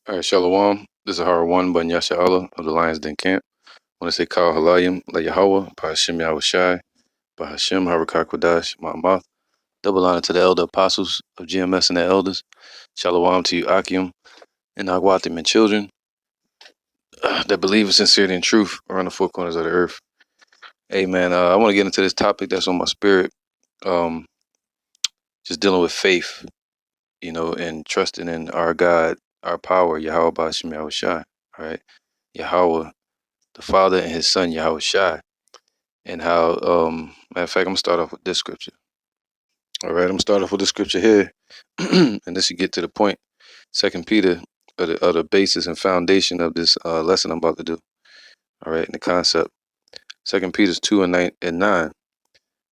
All right, Shalom. This is Har one Bun Yasha Allah of the Lions Den Camp. I want to say Kal Halayim, La Yahweh, by Hashem Yahweh Shai, by Hashem Harakar Kodash, Ma'amath. Double honor to the elder apostles of GMS and the elders. Shalom to you, Akim, and Agwatim and children that believe in sincerity and truth around the four corners of the earth. Hey, man, I want to get into this topic that's on my spirit. Um, just dealing with faith, and trusting in our God, our power, Yahweh by Hashem Yahweh Shai. All right. Yahweh, the Father, and his Son, Yahweh Shai. And how, matter of fact, I'm gonna start off with this scripture. All right, I'm gonna start off with this scripture here, and this should get to the point. Second Peter, of the basis and foundation of this lesson I'm about to do. All right, and the concept. Second Peter's 2:9.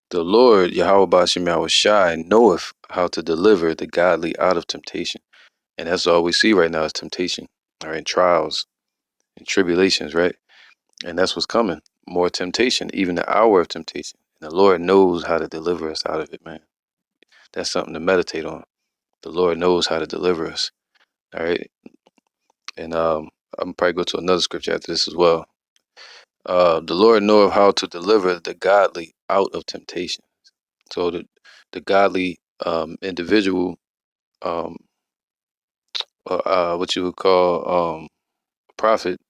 The Lord Yahweh Bashim Yahweh Shai knoweth how to deliver the godly out of temptation, and that's all we see right now is temptation. All right, trials and tribulations, right, and that's what's coming. More temptation, even the hour of temptation. And the Lord knows how to deliver us out of it, man. That's something to meditate on. The Lord knows how to deliver us. All right. And I'm probably go to another scripture after this as well. The Lord knoweth how to deliver the godly out of temptation. So the godly individual, um, what you would call prophet,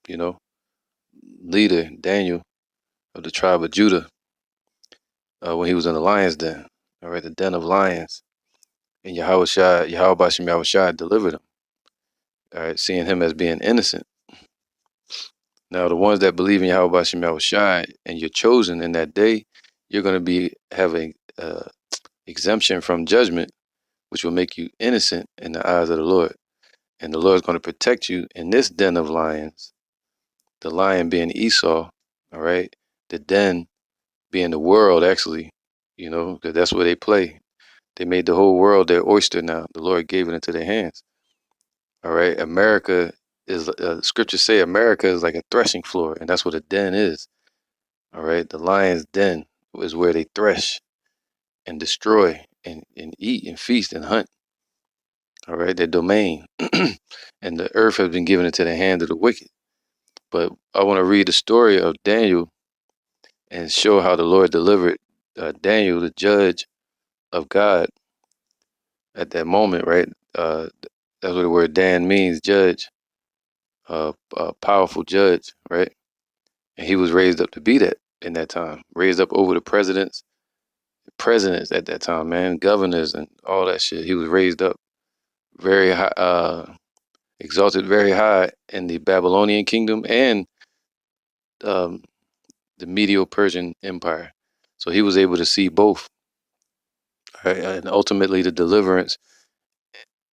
you know, leader, Daniel of the tribe of Judah, when he was in the lion's den, all right, the den of lions, and Yahweh Bashim Yahweh Shai delivered him. All right, seeing him as being innocent. Now, the ones that believe in Yahweh Bashim Yahweh Shai and you're chosen in that day, you're going to be having exemption from judgment, which will make you innocent in the eyes of the Lord. And the Lord is going to protect you in this den of lions, the lion being Esau, all right? The den being the world, actually, because that's where they play. They made the whole world their oyster now. The Lord gave it into their hands. All right. America is, scriptures say America is like a threshing floor, and that's what a den is. All right. The lion's den is where they thresh and destroy and eat and feast and hunt. All right. Their domain. And the earth has been given into the hand of the wicked. But I want to read the story of Daniel and show how the Lord delivered Daniel, the judge of God, at that moment, right? That's what the word Dan means, judge, a powerful judge, right? And he was raised up to be that in that time, raised up over the presidents at that time, man, governors and all that shit. He was raised up very high, exalted very high in the Babylonian kingdom and um, the Medo-Persian Empire. So he was able to see both, right? And ultimately the deliverance.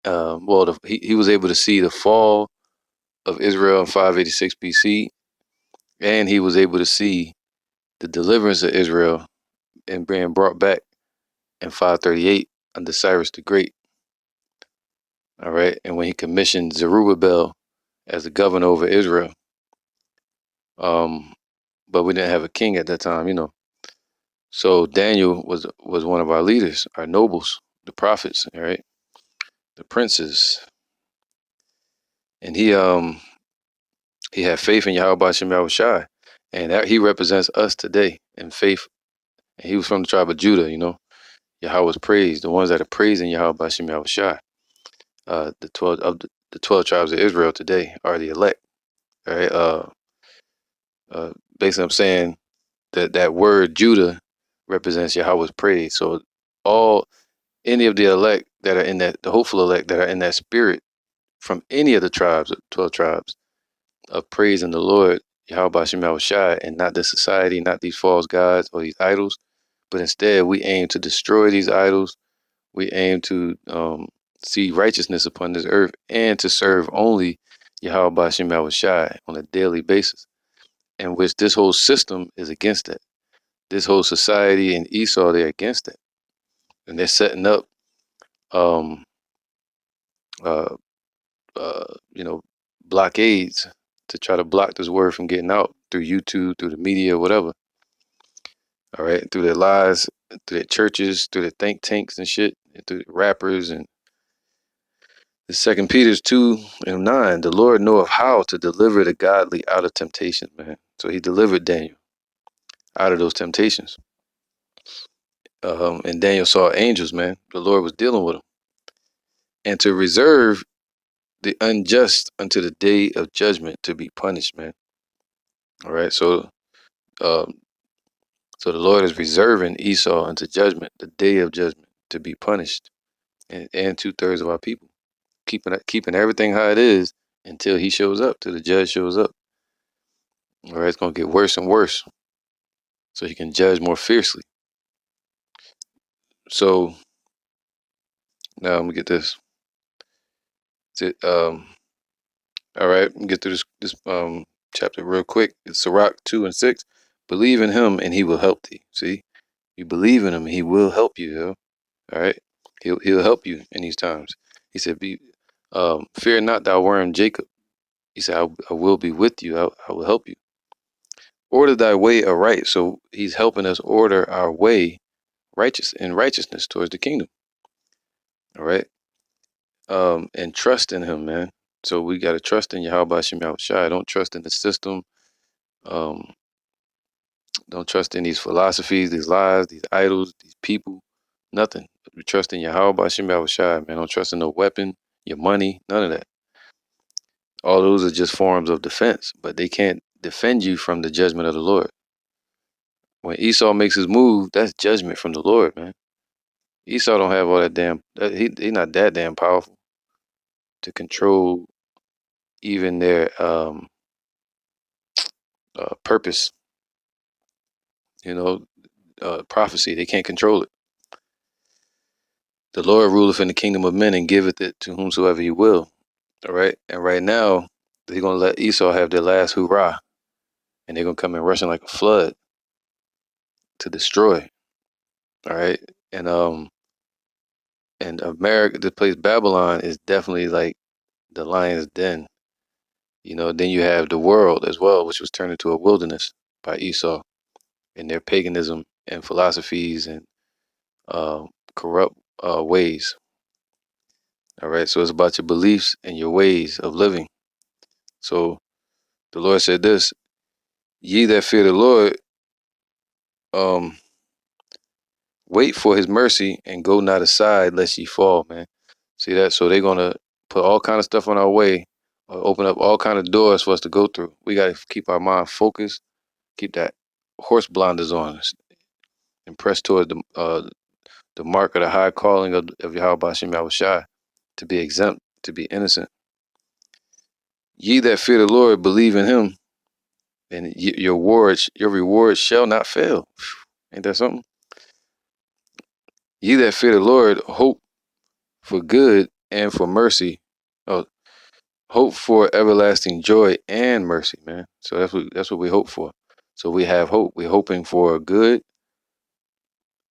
He was able to see the fall of Israel in 586 BC, and he was able to see the deliverance of Israel and being brought back in 538 under Cyrus the Great. All right. And when he commissioned Zerubbabel as the governor over Israel, um, but we didn't have a king at that time. So Daniel was one of our leaders, our nobles, the prophets, all right, the princes, and he had faith in Yahweh Shem Yahweh Shai, and he represents us today in faith. And he was from the tribe of Judah. Yahweh's praised, the ones that are praising Yahweh Bashem Yahweh Shai. The 12 tribes of Israel today are the elect. All right. Basically, I'm saying that word Judah represents Yahweh's praise. So any of the elect that are in the hopeful elect that are in that spirit from any of the tribes, 12 tribes, of praising the Lord, Yahweh Bashem Yahweh Shai, and not the society, not these false gods or these idols, but instead we aim to destroy these idols. We aim to see righteousness upon this earth and to serve only Yahweh Bashim Yahweh Shai on a daily basis, in which this whole system is against that. This whole society and Esau, they're against that. And they're setting up, um, uh, uh, you know, blockades to try to block this word from getting out through YouTube, through the media, whatever. All right, through their lies, through their churches, through their think tanks and shit, and through the rappers and The 2 Peter 2:9, the Lord knoweth how to deliver the godly out of temptation, man. So he delivered Daniel out of those temptations. And Daniel saw angels, man. The Lord was dealing with him. And to reserve the unjust unto the day of judgment to be punished, man. All right. Um, so the Lord is reserving Esau unto judgment, the day of judgment, to be punished, and 2/3 of our people, keeping everything how it is until he shows up, till the judge shows up. All right, it's gonna get worse and worse, so he can judge more fiercely. So now let me get this. All right, let me get through this chapter real quick. It's Sirach 2:6. Believe in him and he will help thee. See, you believe in him, he will help you, yo. All right, he'll help you in these times. He said, fear not thou worm Jacob. He said, I will be with you. I will help you. Order thy way aright. So he's helping us order our way righteousness towards the kingdom. All right. And trust in him, man. So we got to trust in Yahweh Hashem Yahushai. Don't trust in the system. Um, don't trust in these philosophies, these lies, these idols, these people, nothing. We trust in Yahweh Hashem Yahushai, man. Don't trust in no weapon, your money, none of that. All those are just forms of defense, but they can't defend you from the judgment of the Lord. When Esau makes his move, that's judgment from the Lord, man. Esau don't have all that he not that damn powerful to control even their purpose, prophecy. They can't control it. The Lord ruleth in the kingdom of men and giveth it to whomsoever he will. All right. And right now, they're going to let Esau have their last hurrah. And they're going to come in rushing like a flood to destroy. All right. And America, this place Babylon, is definitely like the lion's den. Then you have the world as well, which was turned into a wilderness by Esau and their paganism and philosophies and corrupt ways. All right. So it's about your beliefs and your ways of living. So the Lord said this, ye that fear the Lord, wait for his mercy and go not aside lest ye fall, man. See that? So they're going to put all kind of stuff on our way, or open up all kind of doors for us to go through. We got to keep our mind focused, keep that horse blinders on us, and press toward the mark of the high calling of Yahweh Hashem Yahushai, to be exempt, to be innocent. Ye that fear the Lord, believe in him, and your reward shall not fail. Ain't that something? Ye that fear the Lord, hope for good and for mercy. Oh, hope for everlasting joy and mercy, man. So that's what we hope for. So we have hope. We're hoping for good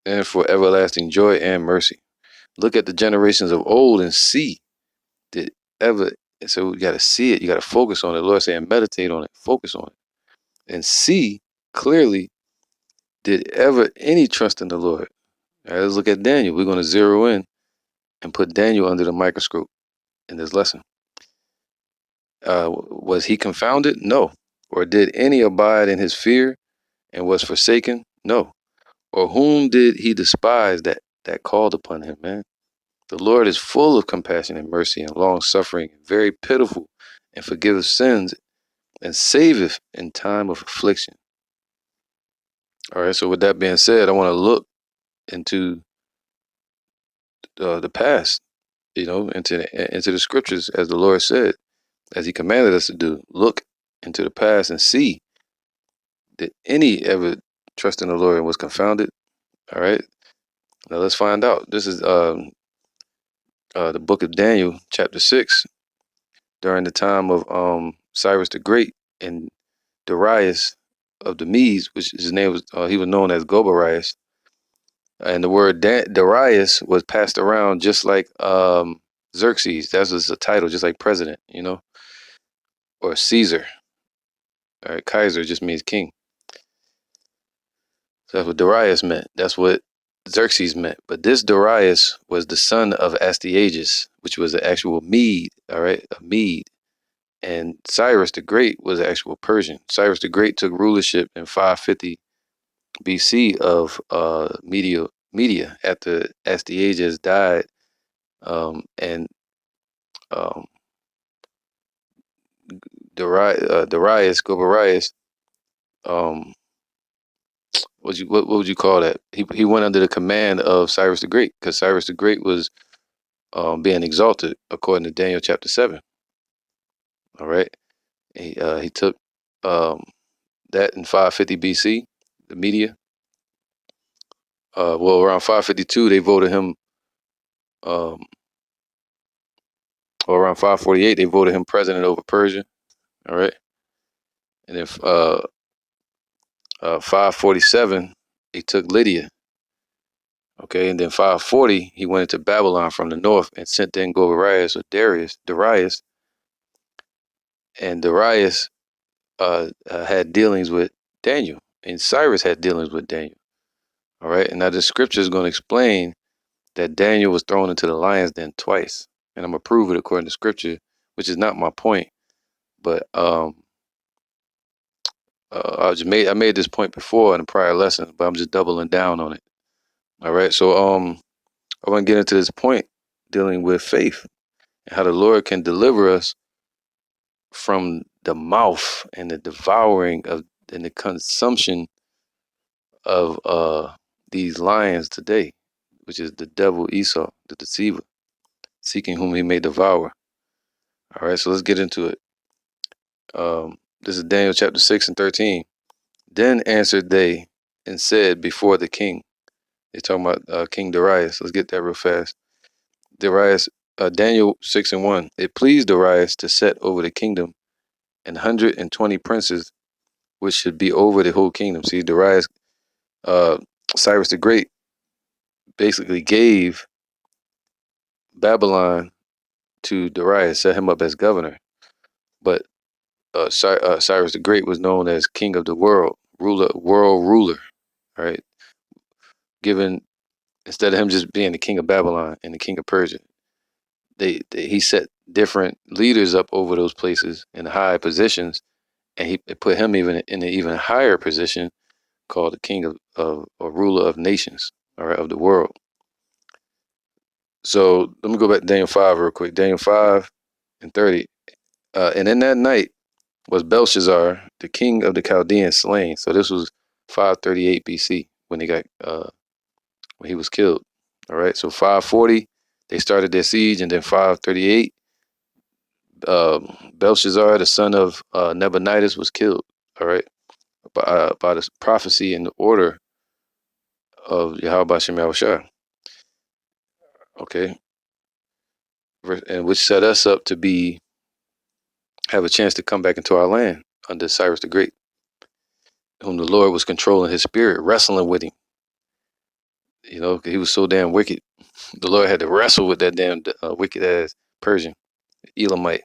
and for everlasting joy and mercy. Look at the generations of old and see did ever. So we got to see it. You got to focus on it. The Lord saying, meditate on it, focus on it, and see clearly. Did ever any trust in the Lord? All right, let's look at Daniel. We're going to zero in and put Daniel under the microscope in this lesson. Was he confounded? No. Or did any abide in his fear and was forsaken? No. Or whom did he despise that called upon him, man? The Lord is full of compassion and mercy and long suffering, very pitiful, and forgiveth sins and saveth in time of affliction. All right. So with that being said, I want to look into the past, into the scriptures, as the Lord said, as he commanded us to do. Look into the past and see, did any ever trust in the Lord and was confounded? All right. Now let's find out. This is the book of Daniel, chapter 6, during the time of Cyrus the Great and Darius of the Medes, which his name was, he was known as Gobarias. And the word Darius was passed around just like Xerxes. That was a title, just like president, or Caesar. All right, Kaiser just means king. So that's what Darius meant. That's what Xerxes meant. But this Darius was the son of Astyages, which was an actual Mede, all right, a Mede. And Cyrus the Great was an actual Persian. Cyrus the Great took rulership in 550 BC of Media after Astyages died, and um, Gobarias, um, what would you call that? He went under the command of Cyrus the Great because Cyrus the Great was being exalted according to Daniel chapter 7. All right, he took um, that in 550 BC. The media, well, around 552, they voted him, um, or around 548, they voted him president over Persia. All right, and then 547, he took Lydia. Okay, and then 540, he went into Babylon from the north and sent in Gobarias or Darius, and Darius had dealings with Daniel, and Cyrus had dealings with Daniel. All right, and now the scripture is going to explain that Daniel was thrown into the lion's den twice, and I'm gonna prove it according to scripture, which is not my point, but I made this point before in a prior lesson, but I'm just doubling down on it. All right, so I want to get into this point dealing with faith and how the Lord can deliver us from the mouth and the devouring of and the consumption of these lions today, which is the devil Esau, the deceiver, seeking whom he may devour. All right, so let's get into it. This is Daniel chapter 6 and 13. Then answered they and said before the king. They're talking about King Darius. Let's get that real fast. Darius, Daniel 6 and 1. It pleased Darius to set over the kingdom 120 princes, which should be over the whole kingdom. See, Darius, uh, Cyrus the Great basically gave Babylon to Darius, set him up as governor. But Cyrus the Great was known as king of the world, world ruler, right? Given instead of him just being the king of Babylon and the king of Persia, he set different leaders up over those places in high positions, and he put him even in an even higher position called the king of or ruler of nations, all right, of the world. So let me go back to Daniel 5 real quick. Daniel 5 and 30. And in that night was Belshazzar, the king of the Chaldeans, slain. So this was 538 BC when when he was killed. All right. So 540, they started their siege, and then 538, Belshazzar, the son of Nabonidus, was killed. All right. By the prophecy and the order of Yahweh Shem Yahushua. Okay. And which set us up to have a chance to come back into our land under Cyrus the Great, whom the Lord was controlling his spirit, wrestling with him. You know, 'cause he was so damn wicked. The Lord had to wrestle with that damn wicked ass Persian, Elamite.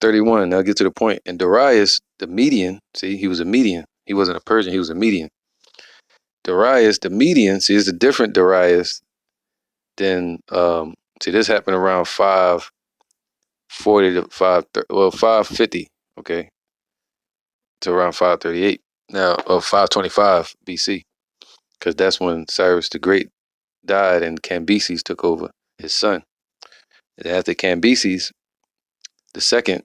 31. Now get to the point. And Darius, the Median, see, he was a Median. He wasn't a Persian, he was a Median. Darius, the Median, see, it's a different Darius than, see, this happened around 540 to 550, okay, to around 538. Now, 525 BC, because that's when Cyrus the Great died and Cambyses took over, his son. And after Cambyses the second,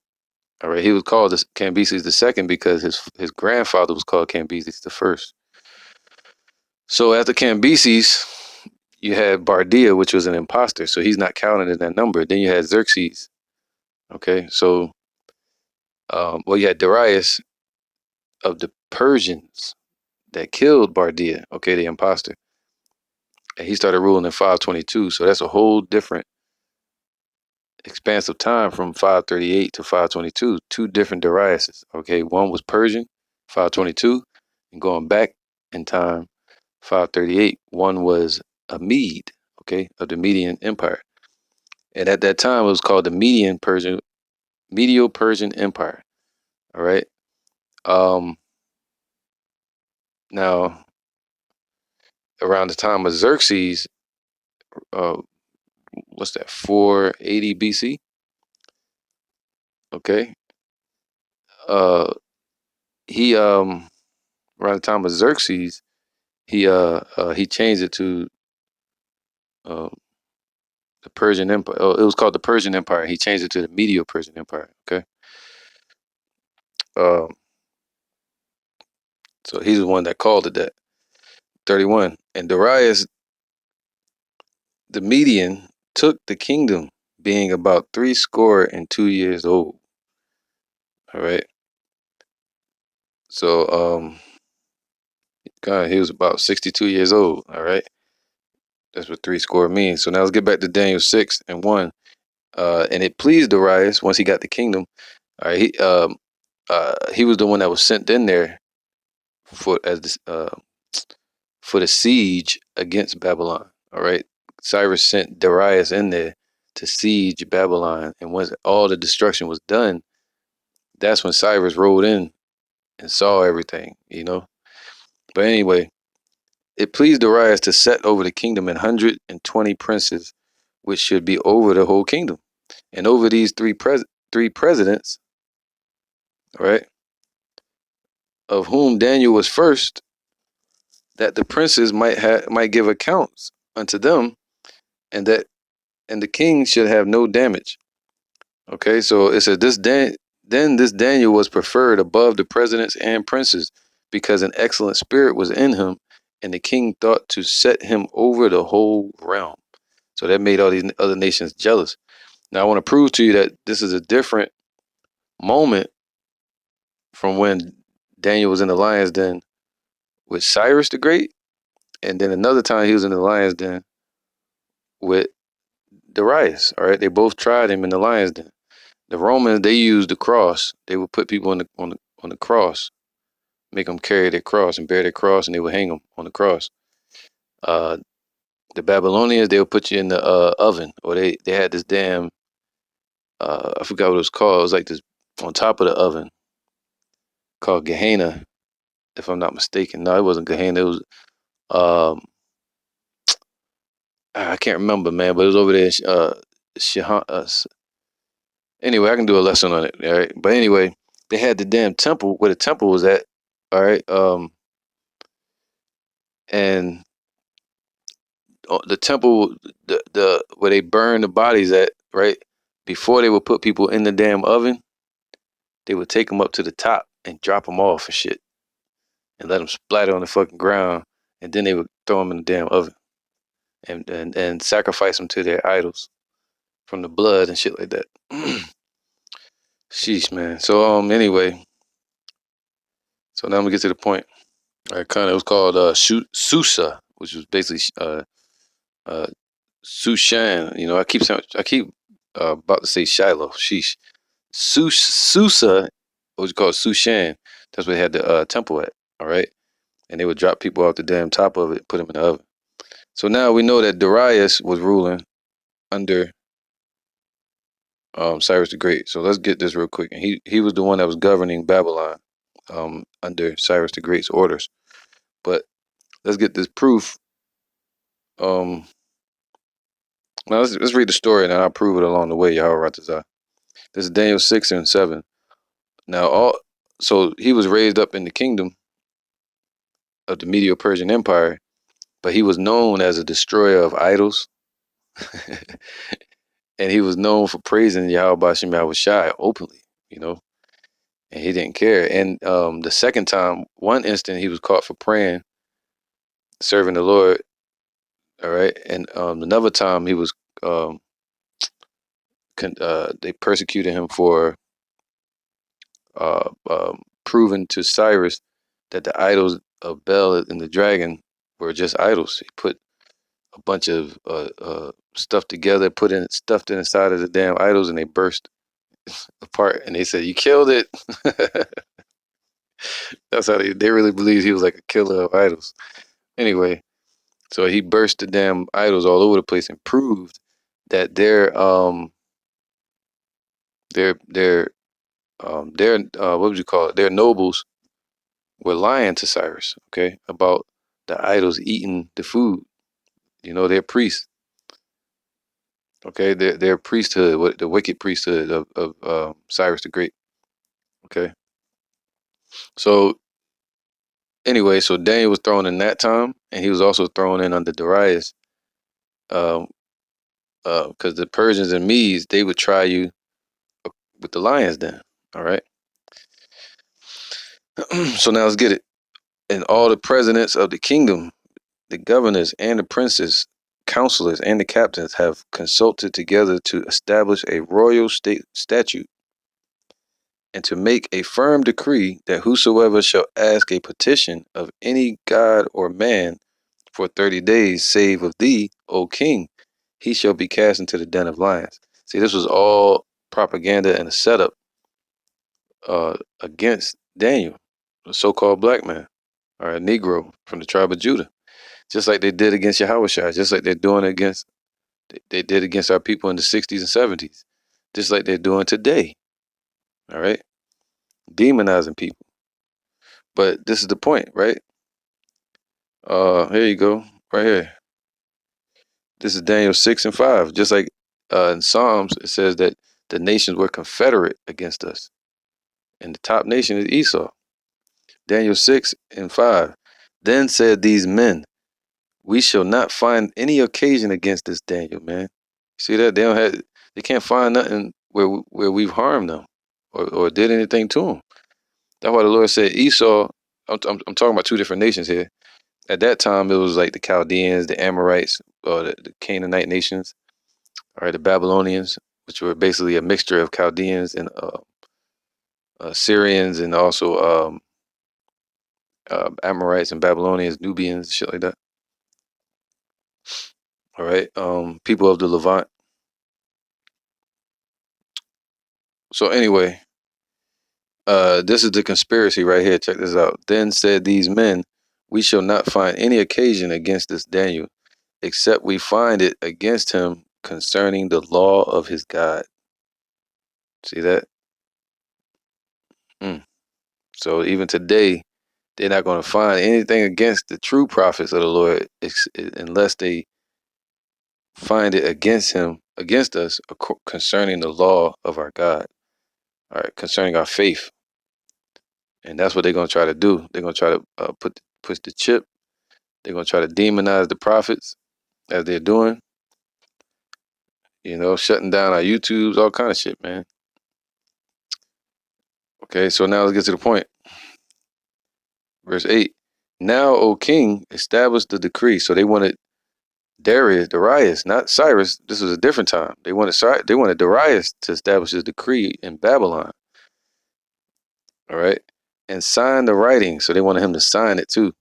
all right, he was called Cambyses the second because his grandfather was called Cambyses the first. So after Cambyses, you had Bardia, which was an imposter, so he's not counted in that number. Then you had Xerxes. Okay, so well, you had Darius of the Persians that killed Bardia. Okay, the imposter, and he started ruling in 522. So that's a whole different expanse of time from 538 to 522. Two different Dariuses. Okay, one was Persian, 522, and going back in time, 538. One was a Mede, okay, of the Median Empire. And at that time, it was called the Medio-Persian Empire. All right. Um, Now, around the time of Xerxes, uh, what's that, 480 BC? Okay. Uh, he around the time of Xerxes, he changed it to uh, the Persian Empire. Oh, it was called the Persian Empire. He changed it to the Medio-Persian Empire. Okay. Um, so he's the one that called it that. 31. And Darius the Median took the kingdom, being about 62 years old. All right. So God, he was about 62 years old. All right. That's what three score means. So now let's get back to Daniel 6:1. And it pleased Darius once he got the kingdom. All right, he was the one that was sent in there for as this, for the siege against Babylon. All right, Cyrus sent Darius in there to siege Babylon, and once all the destruction was done, that's when Cyrus rode in and saw everything. But anyway, it pleased Darius to set over the kingdom 120 princes, which should be over the whole kingdom, and over these three presidents, right, of whom Daniel was first, that the princes might give accounts unto them, and the king should have no damage. Okay, so it says then this Daniel was preferred above the presidents and princes, because an excellent spirit was in him, and the king thought to set him over the whole realm. So that made all these other nations jealous. Now I want to prove to you that this is a different moment from when Daniel was in the lion's den with Cyrus the Great, and then another time he was in the lion's den with Darius. All right, they both tried him in the lion's den. The Romans, they used the cross. They would put people on the cross, make them carry their cross and bear their cross, and they would hang them on the cross. Uh, the Babylonians, they would put you in the oven, or they had this damn I forgot what it was called. It was like this on top of the oven called Gehenna, if I'm not mistaken. No, it wasn't Gehenna. It was um I can't remember, man, but it was over there. Anyway, I can do a lesson on it. All right, but anyway, they had the damn temple where the temple was at. All right, and the temple, the where they burn the bodies at, right? Before they would put people in the damn oven, they would take them up to the top and drop them off and shit, and let them splatter on the fucking ground, and then they would throw them in the damn oven and sacrifice them to their idols from the blood and shit like that. Sheesh, man. So anyway, so now I'm gonna get to the point. All right, kind of. It was called Susa, which was basically uh Sushan. I keep about to say Shiloh. Sheesh. Susa, what was called Sushan. That's where they had the temple at. All right, and they would drop people off the damn top of it, put them in the oven. So now we know that Darius was ruling under Cyrus the Great. So let's get this real quick. And he was the one that was governing Babylon under Cyrus the Great's orders. But let's get this proof. Um, Now let's read the story and I'll prove it along the way. Yahweh Ratazah. This is Daniel 6:7. Now so he was raised up in the kingdom of the Medo-Persian Empire, but he was known as a destroyer of idols, and he was known for praising Yahweh Bashem Yahushai openly, you know, and he didn't care. And the second time, one instant, he was caught for praying, serving the Lord. All right, and another time he was um, they persecuted him for proving to Cyrus that the idols of Bel and the dragon were just idols. He put a bunch of stuff together, stuffed it inside of the damn idols, and they burst apart. And they said, "You killed it." That's how they really believed he was like a killer of idols. Anyway, so he burst the damn idols all over the place and proved that their what would you call it? Their nobles were lying to Cyrus, okay, about the idols eating the food. You know, they're priests. Okay, they're priesthood, what the wicked priesthood of Cyrus the Great. Okay, so anyway, so Daniel was thrown in that time, and he was also thrown in under Darius, um, because the Persians and Medes they would try you with the lions. Then, all right. So now let's get it. And all the presidents of the kingdom, the governors and the princes, counselors and the captains have consulted together to establish a royal state statute and to make a firm decree that whosoever shall ask a petition of any god or man for 30 days, save of thee, O king, he shall be cast into the den of lions. See, this was all propaganda and a setup against Daniel, a so-called black man, or a Negro from the tribe of Judah. Just like they did against Yahushua, just like they're doing against, they did against our people in the 60s and 70s, just like they're doing today. All right, demonizing people. But this is the point, right? Here you go, right here. This is Daniel 6:5. Just like in Psalms, it says that the nations were confederate against us, and the top nation is Esau. Daniel 6:5. Then said these men, we shall not find any occasion against this Daniel, man. See that they can't find nothing where we've harmed them or did anything to them. That's why the Lord said Esau. I'm talking about two different nations here. At that time, it was like the Chaldeans, the Amorites, or the Canaanite nations, all right, the Babylonians, which were basically a mixture of Chaldeans and Syrians, and also Amorites and Babylonians, Nubians, shit like that. All right, people of the Levant. So anyway, this is the conspiracy right here. Check this out. Then said these men, we shall not find any occasion against this Daniel, except we find it against him concerning the law of his God. See that? Mm. So even today, they're not going to find anything against the true prophets of the Lord unless they find it against him, against us, concerning the law of our God, all right, concerning our faith. And that's what they're going to try to do. They're going to try to push the chip. They're going to try to demonize the prophets as they're doing, shutting down our YouTubes, all kind of shit, man. Okay, so now let's get to the point. Verse 8. Now, O king, establish the decree. So they wanted Darius, not Cyrus. This was a different time. They wanted Darius to establish a decree in Babylon. All right. And sign the writing. So they wanted him to sign it too,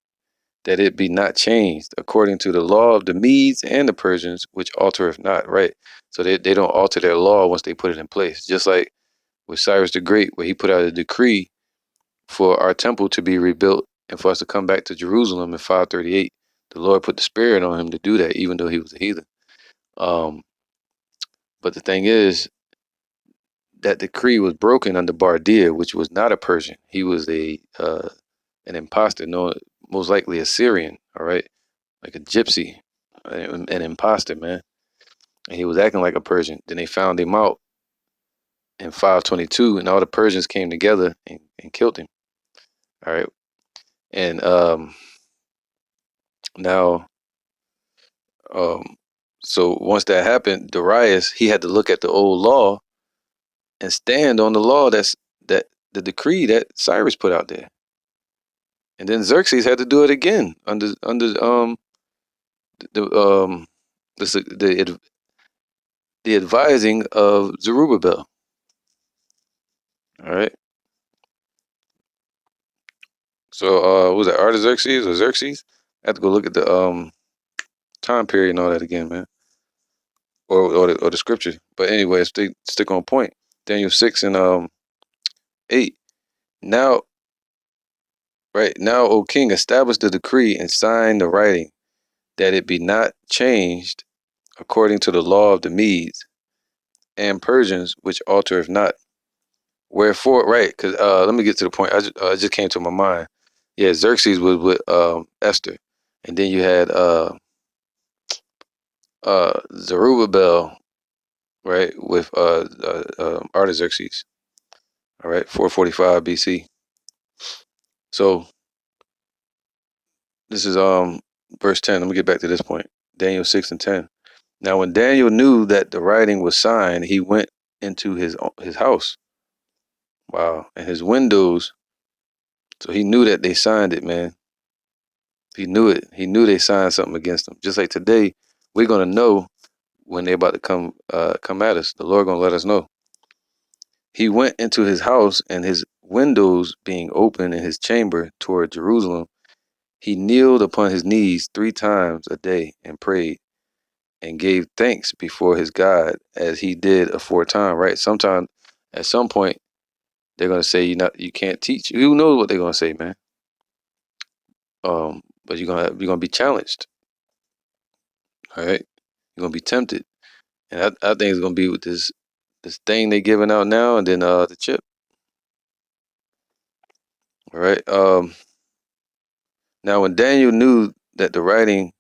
that it be not changed according to the law of the Medes and the Persians, which altereth not. Right. So they don't alter their law once they put it in place. Just like with Cyrus the Great, where he put out a decree for our temple to be rebuilt and for us to come back to Jerusalem in 538. The Lord put the spirit on him to do that, even though he was a heathen. But the thing is, that decree was broken under Bardir, which was not a Persian. He was an imposter, most likely a Syrian, all right, like a gypsy, an imposter, man. And he was acting like a Persian. Then they found him out in 522, and all the Persians came together and killed him. All right, and now, so once that happened, Darius, he had to look at the old law and stand on the law that the decree that Cyrus put out there. And then Xerxes had to do it again under the the advising of Zerubbabel. All right. So what was that Artaxerxes or Xerxes? I have to go look at the time period and all that again, man. Or the scripture. But anyway, stick on point. Daniel 6:8. Now, right now, O king, establish the decree and sign the writing, that it be not changed according to the law of the Medes and Persians, which altereth not. Wherefore, right? Because let me get to the point. I just came to my mind. Yeah, Xerxes was with Esther, and then you had Zerubbabel, right, with Artaxerxes, all right, 445 BC. So this is verse 10. Let me get back to this point. Daniel 6 and 10. Now when Daniel knew that the writing was signed, he went into his house. Wow, and his windows. So he knew that they signed it, man. He knew it. He knew they signed something against him. Just like today, we're gonna know when they're about to come at us. The Lord gonna let us know. He went into his house, and his windows being open in his chamber toward Jerusalem, he kneeled upon his knees 3 times a day and prayed and gave thanks before his God as he did aforetime. Right? Sometime, at some point, they're gonna say you can't teach. Who knows what they're gonna say, man? But you're gonna be challenged. All right, you're gonna be tempted, and I think it's gonna be with this thing they giving out now, and then the chip. All right. Now when Daniel knew that the writing,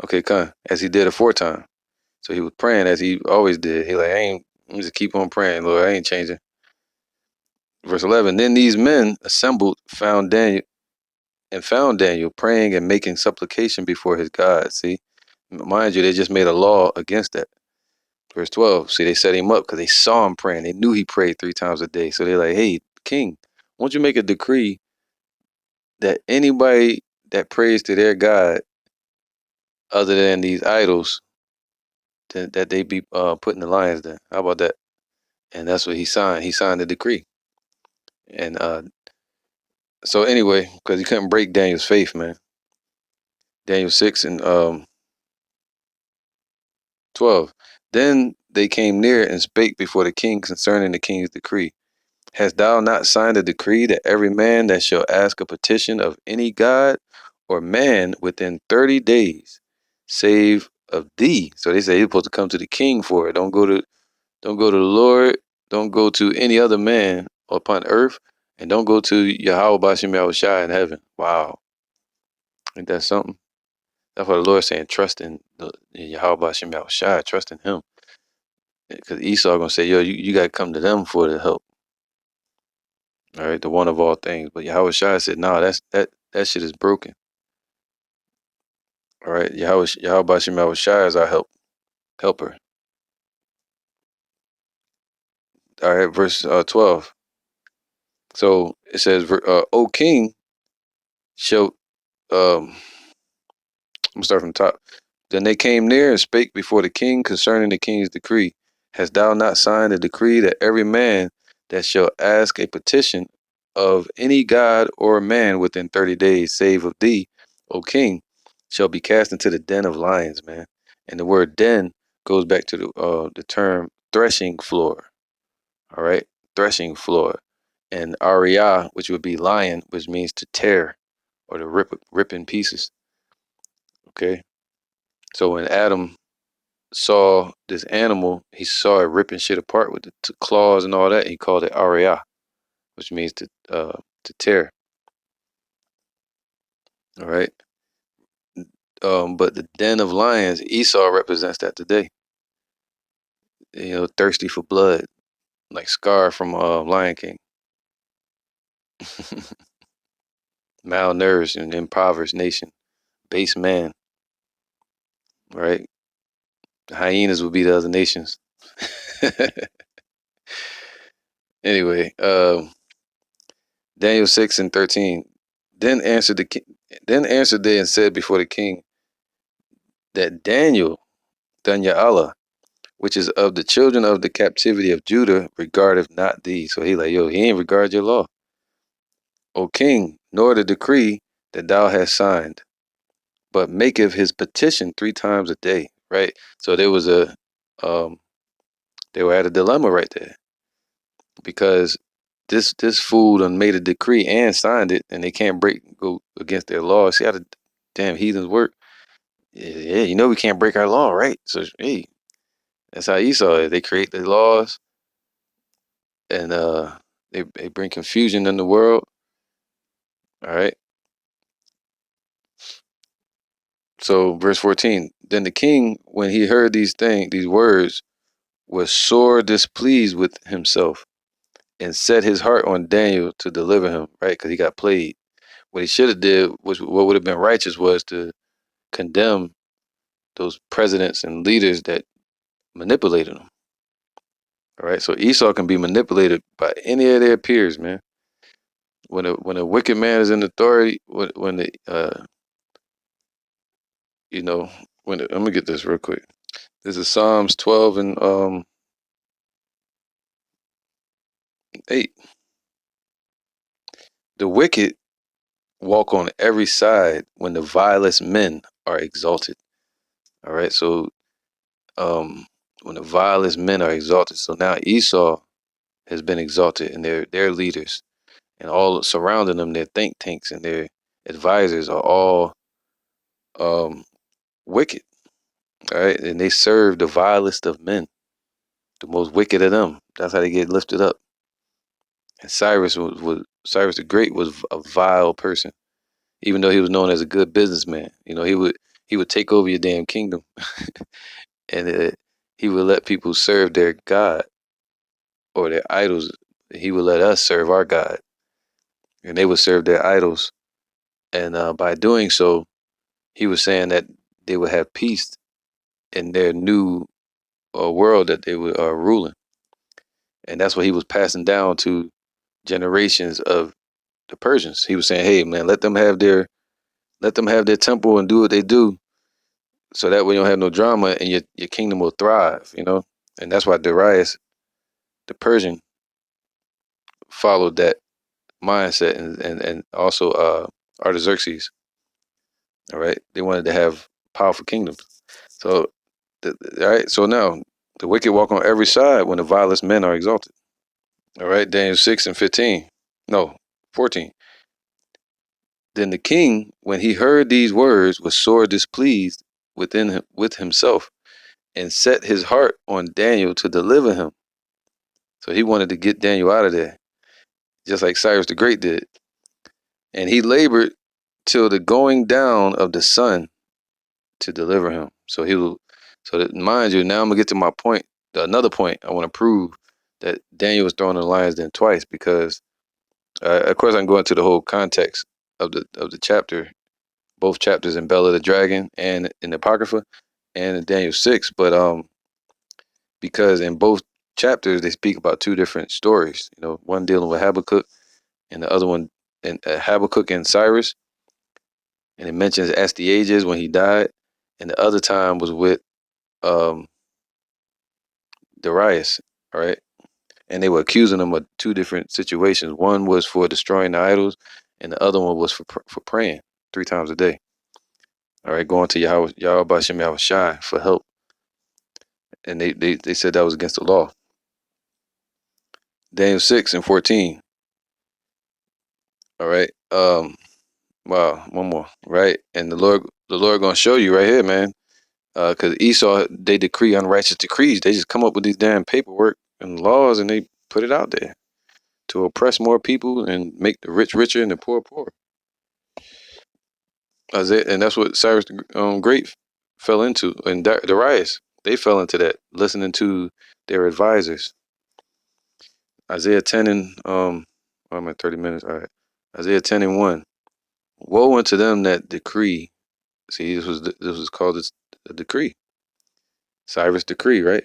okay, as he did aforetime, so he was praying as he always did. He like, I ain't. Let me just keep on praying, Lord. I ain't changing. Verse 11. Then these men assembled, found Daniel praying and making supplication before his God. See, mind you, they just made a law against that. Verse 12. See, they set him up because they saw him praying. They knew he prayed 3 times a day. So they're like, hey, king, won't you make a decree that anybody that prays to their God other than these idols, that they be put in the lions den? How about that? And that's what he signed. He signed the decree. And so anyway, because he couldn't break Daniel's faith, man. Daniel 6 and 12. Then they came near and spake before the king concerning the king's decree. Hast thou not signed a decree that every man that shall ask a petition of any god or man within 30 days, save of thee? So they say you're supposed to come to the king for it. Don't go to the Lord. Don't go to any other man upon earth, and don't go to Yahweh Bashim Yahushai in heaven. Wow, ain't that something? That's what the Lord saying. Trust in Yahweh Bashim Yahushai. Trust in Him, because Esau gonna say, "Yo, you gotta come to them for the help." All right, the one of all things. But Yahweh Shai said, "No, that shit is broken." All right, Yahweh Bashim Yahushai is our helper. All right, verse 12. So it says, "O king, shall I'm gonna start from the top. Then they came near and spake before the king concerning the king's decree. Hast thou not signed a decree that every man that shall ask a petition of any god or man within 30 days, save of thee, O king, shall be cast into the den of lions, man?" And the word den goes back to the term threshing floor. All right, threshing floor, and aria, which would be lion, which means to tear or to rip in pieces. Okay, so when Adam saw this animal, he saw it ripping shit apart with the claws and all that. He called it aria, which means to tear. All right. But the den of lions, Esau represents that today. You know, thirsty for blood, like Scar from Lion King. Malnourished and impoverished nation, base man. Right. The hyenas would be the other nations. Anyway, Daniel 6 and 13. Then answered the king. Then answered they and said before the king that Daniel, Danya Allah, which is of the children of the captivity of Judah, regardeth not thee. So he like, yo, he ain't regard your law, O king, nor the decree that thou hast signed, but maketh his petition 3 times a day. Right. So there was um, they were at a dilemma right there, because this fool done made a decree and signed it, and they can't go against their law. See how the damn heathens work. Yeah, you know we can't break our law, right? So hey, that's how Esau is. They create the laws, and they bring confusion in the world. All right. So verse 14. Then the king, when he heard these words, was sore displeased with himself and set his heart on Daniel to deliver him, right? Because he got played. What he should have did was what would have been righteous was to condemn those presidents and leaders that manipulated him. All right. So Esau can be manipulated by any of their peers, man. When a wicked man is in authority, when the you know let me get this real quick. This is Psalms 12 and 8. The wicked walk on every side when the vilest men are exalted. All right. So um when the vilest men are exalted, so now Esau has been exalted, and their leaders and all surrounding them, their think tanks and their advisors are all um wicked. All right. And they serve the vilest of men, the most wicked of them. That's how they get lifted up. And Cyrus the Great was a vile person, even though he was known as a good businessman. He would take over your damn kingdom, and he would let people serve their god or their idols. He would let us serve our God, and they would serve their idols. And by doing so, he was saying that they would have peace in their new world that they were ruling, and that's what he was passing down to generations of the Persians. He was saying, "Hey, man, let them have their temple and do what they do, so that way you don't have no drama and your kingdom will thrive." And that's why Darius, the Persian, followed that mindset, and also Artaxerxes. All right, they wanted to have powerful kingdoms. So, all right. So now the wicked walk on every side when the vilest men are exalted. All right, Daniel 6 and 15. No, 14. Then the king, when he heard these words, was sore displeased with himself, and set his heart on Daniel to deliver him. So he wanted to get Daniel out of there, just like Cyrus the Great did. And he labored till the going down of the sun to deliver him. So he will. So that, mind you, now I'm gonna get to my point. Another point I want to prove that Daniel was thrown in the lion's den twice, because, of course, I can go into the whole context of the chapter, both chapters in Bell of the Dragon and in the Apocrypha and in Daniel 6, but because in both chapters they speak about two different stories. One dealing with Habakkuk, and the other one in Habakkuk and Cyrus, and it mentions Astyages when he died, and the other time was with um, Darius. All right, and they were accusing him of two different situations. One was for destroying the idols, and the other one was for praying 3 times a day. All right, going to Yahweh Bashem Yahweh Shai for help, and they said that was against the law. Daniel 6 and 14. All right. Wow, one more, right? And the Lord gonna show you right here, man. Because Esau, they decree unrighteous decrees. They just come up with these damn paperwork and laws, and they put it out there to oppress more people and make the rich richer and the poor poorer. And that's what Cyrus the Great fell into, and Darius, they fell into that, listening to their advisors. Isaiah 10 and I'm at 30 minutes. All right, Isaiah 10 and 1. Woe unto them that decree. See, this was called a decree. Cyrus' decree, right?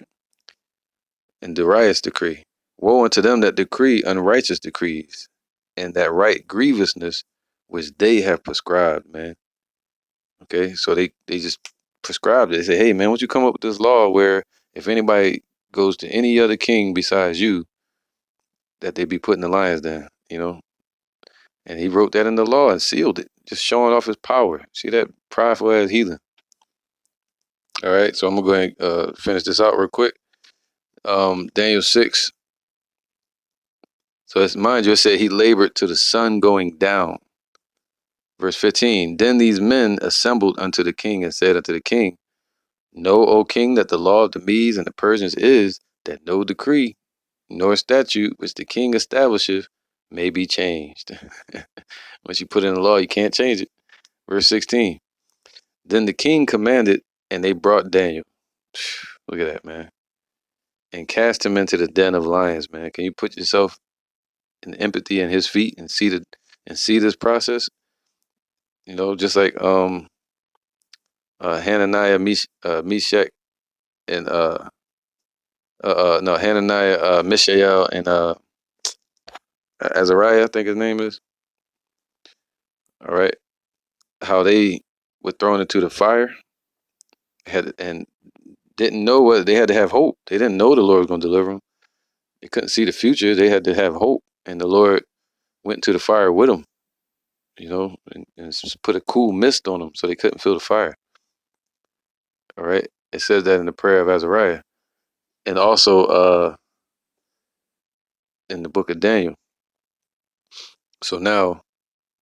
And Darius' decree. Woe unto them that decree unrighteous decrees, and that write grievousness which they have prescribed, man. Okay, so they just prescribed it. They say, hey, man, won't you come up with this law where if anybody goes to any other king besides you, that they be put in the lion's den. And he wrote that in the law and sealed it, just showing off his power. See that prideful ass heathen. All right, so I'm gonna go ahead and finish this out real quick. Daniel 6. So it's, mind you, it said he labored to the sun going down. Verse 15. Then these men assembled unto the king and said unto the king, Know, O king, that the law of the Medes and the Persians is that no decree nor statute which the king establisheth may be changed. Once you put in the law, you can't change it. Verse 16. Then the king commanded, and they brought Daniel. Look at that, man. And cast him into the den of lions, man. Can you put yourself in empathy in his feet and see this process? You know, just like Hananiah, Meshach, and no, Hananiah, Mishael, and Azariah, I think his name is. All right, how they were thrown into the fire had and didn't know what they had to have hope. They didn't know the Lord was going to deliver them. They couldn't see the future. They had to have hope, and the Lord went into the fire with them. You know, and just put a cool mist on them so they couldn't feel the fire. All right, it says that in the prayer of Azariah, and also in the book of Daniel. So now,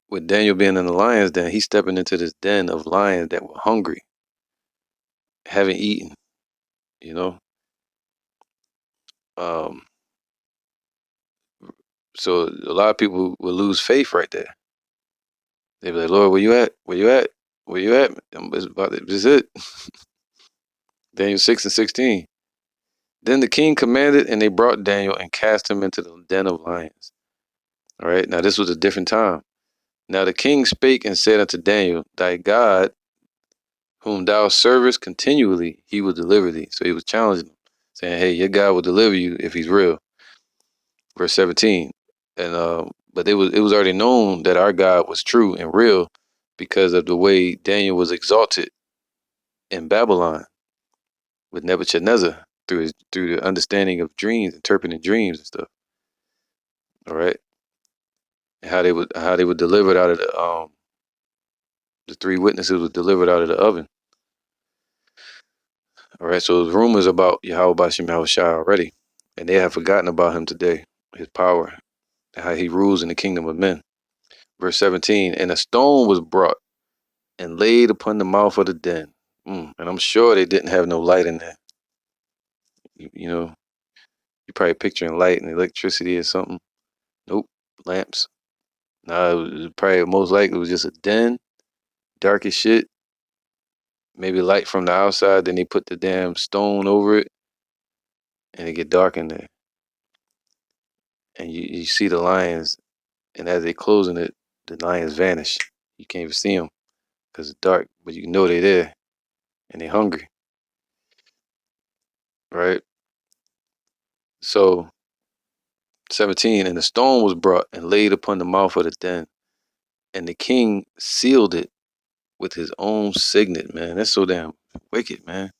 with Daniel being in the lion's den, he's stepping into this den of lions that were hungry, haven't eaten. You know, um, so a lot of people will lose faith right there. They be like, Lord, where you at? Where you at? Where you at? This is it. Daniel 6:16. Then the king commanded, and they brought Daniel and cast him into the den of lions. All right. Now this was a different time. Now the king spake and said unto Daniel, Thy God, whom thou servest continually, he will deliver thee. So he was challenging him, saying, hey, your God will deliver you if he's real. Verse 17. And but it was already known that our God was true and real because of the way Daniel was exalted in Babylon with Nebuchadnezzar through the understanding of dreams, interpreting dreams and stuff. All right. And how they were delivered out of the three witnesses was delivered out of the oven. All right. So there's rumors about Yahweh Bashim Yahushai already. And they have forgotten about him today, his power, how he rules in the kingdom of men. Verse 17, and a stone was brought and laid upon the mouth of the den. And I'm sure they didn't have no light in there. You know, you're probably picturing light and electricity or something. Nope, lamps. Nah, it was probably most likely it was just a den, dark as shit. Maybe light from the outside. Then they put the damn stone over it, and it get dark in there. And you see the lions, and as they closing it, the lions vanish. You can't even see them because it's dark, but you know they're there and they're hungry, right? So 17, and the stone was brought and laid upon the mouth of the den, and the king sealed it with his own signet. Man, that's so damn wicked, man.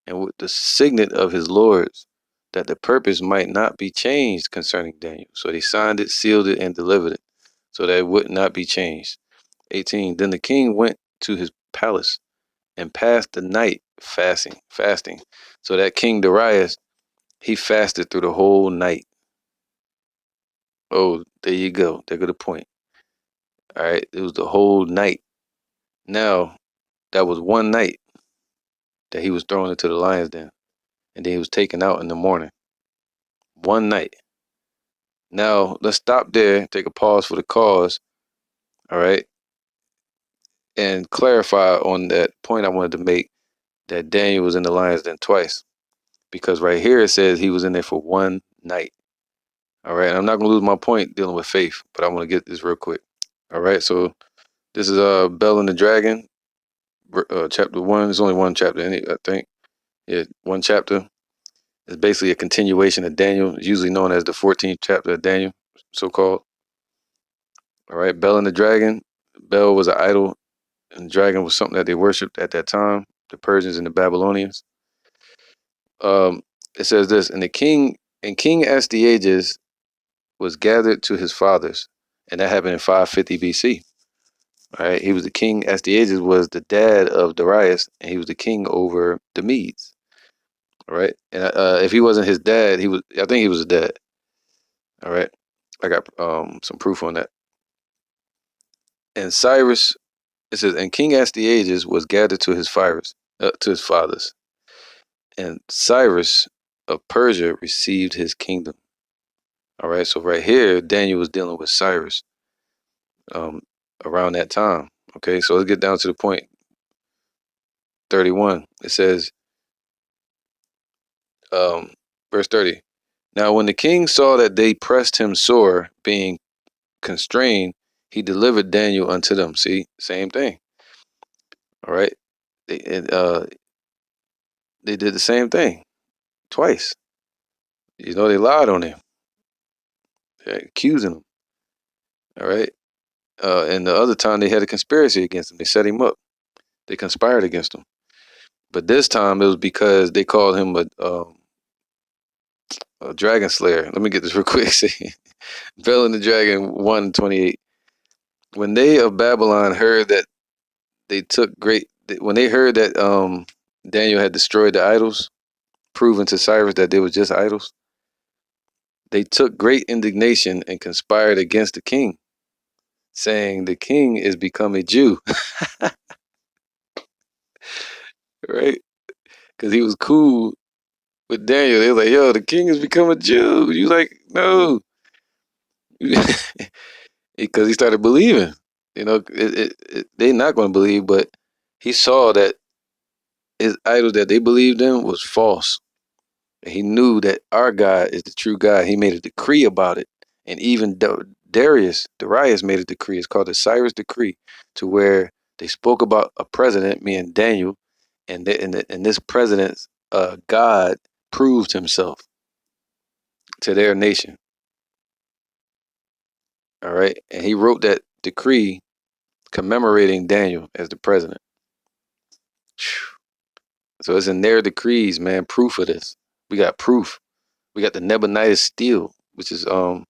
And with the signet of his lords, that the purpose might not be changed concerning Daniel. So they signed it, sealed it, and delivered it, so that it would not be changed. 18, then the king went to his palace and passed the night fasting. So that King Darius, he fasted through the whole night. Oh, there you go. There go the point. All right, it was the whole night. Now, that was one night that he was thrown into the lion's den, and then he was taken out in the morning. One night. Now, let's stop there, take a pause for the cause, all right, and clarify on that point I wanted to make that Daniel was in the lion's den twice. Because right here it says he was in there for one night. All right, and I'm not gonna lose my point dealing with faith, but I want to get this real quick. All right, so this is Bell and the Dragon, chapter 1. There's only one chapter in it, I think. Yeah, one chapter. It's basically a continuation of Daniel, usually known as the 14th chapter of Daniel, so called. All right, Bell and the Dragon. Bell was an idol, and the dragon was something that they worshipped at that time, the Persians and the Babylonians. Um, it says this, and King Astyages was gathered to his fathers, and that happened in 550 BC. All right, he was the king. Astyages was the dad of Darius, and he was the king over the Medes. All right, and if he wasn't his dad, he was. I think he was his dad. All right, I got some proof on that. And Cyrus, it says, and King Astyages was gathered to his fathers, and Cyrus of Persia received his kingdom. All right, so right here, Daniel was dealing with Cyrus um, around that time. Okay, so let's get down to the point. 31. It says, um, verse 30. Now, when the king saw that they pressed him sore, being constrained, he delivered Daniel unto them. See, same thing. All right. They did the same thing twice. You know, they lied on him, accusing him. All right. And the other time they had a conspiracy against him. They set him up. They conspired against him. But this time it was because they called him a dragon slayer. Let me get this real quick. See, Bel and the Dragon 1:28. When they of Babylon heard that they took great, when they heard that Daniel had destroyed the idols, proving to Cyrus that they were just idols, they took great indignation and conspired against the king, saying the king is become a Jew, right? Because he was cool with Daniel. They were like, yo, the king has become a Jew. You like, no. Because he started believing. You know, they not going to believe, but he saw that his idol that they believed in was false. And he knew that our God is the true God. He made a decree about it. And even Darius made a decree. It's called the Cyrus Decree, to where they spoke about a president, meaning Daniel, and this president's God proved himself to their nation. All right. And he wrote that decree commemorating Daniel as the president. So it's in their decrees, man. Proof of this. We got proof. We got the Nebuchadnezzar steel, which is uh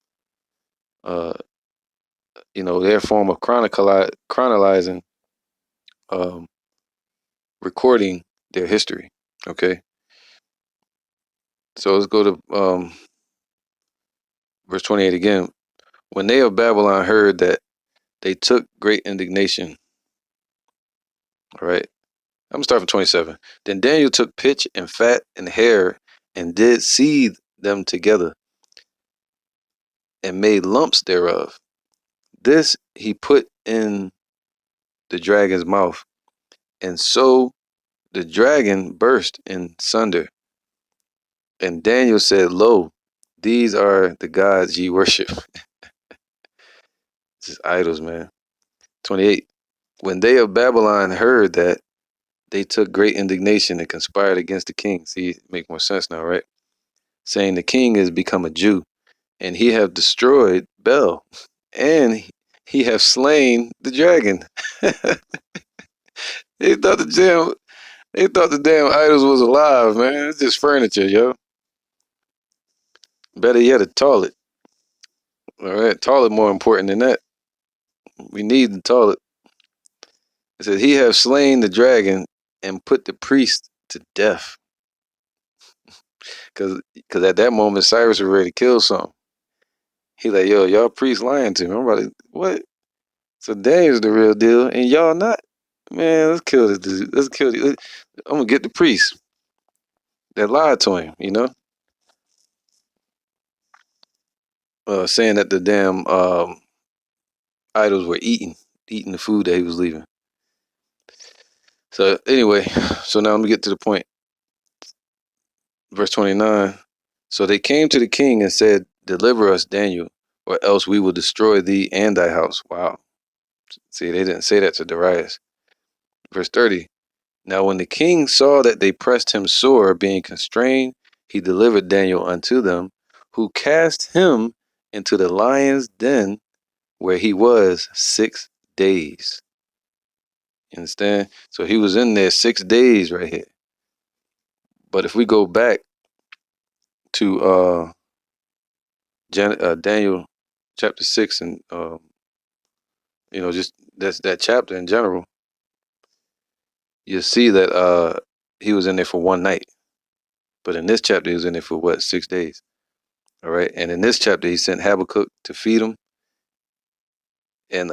their form of chronologizing, um recording their history. Okay. So let's go to verse 28 again. When they of Babylon heard that, they took great indignation. All right. I'm gonna start from 27. Then Daniel took pitch and fat and hair and did seethe them together and made lumps thereof. This he put in the dragon's mouth, and so the dragon burst in sunder. And Daniel said, lo, these are the gods ye worship. Just idols, man. 28. When they of Babylon heard that, they took great indignation and conspired against the king. See, it make more sense now, right? Saying the king has become a Jew, and he have destroyed Bel, and he have slain the dragon. They thought the damn idols was alive, man. It's just furniture, yo. Better yet, a toilet. All right, toilet more important than that. We need the toilet. It says, he have slain the dragon and put the priest to death. Because at that moment, Cyrus was ready to kill something. He like, yo, y'all priests lying to me. I'm like, what? So Daniel's the real deal, and y'all not? Man, let's kill this dude. Let's kill this. I'm going to get the priest that lied to him, saying that the damn idols were eating the food that he was leaving. So anyway, so now let me get to the point. Verse 29. So they came to the king and said, deliver us, Daniel, or else we will destroy thee and thy house. Wow. See, they didn't say that to Darius. Verse 30. Now when the king saw that they pressed him sore, being constrained, he delivered Daniel unto them, who cast him into the lion's den, where he was 6 days. You understand? So he was in there 6 days right here. But if we go back to Daniel chapter 6 and just that's that chapter in general, you'll see that he was in there for one night. But in this chapter, he was in there for what, 6 days? All right. And in this chapter, he sent Habakkuk to feed him. And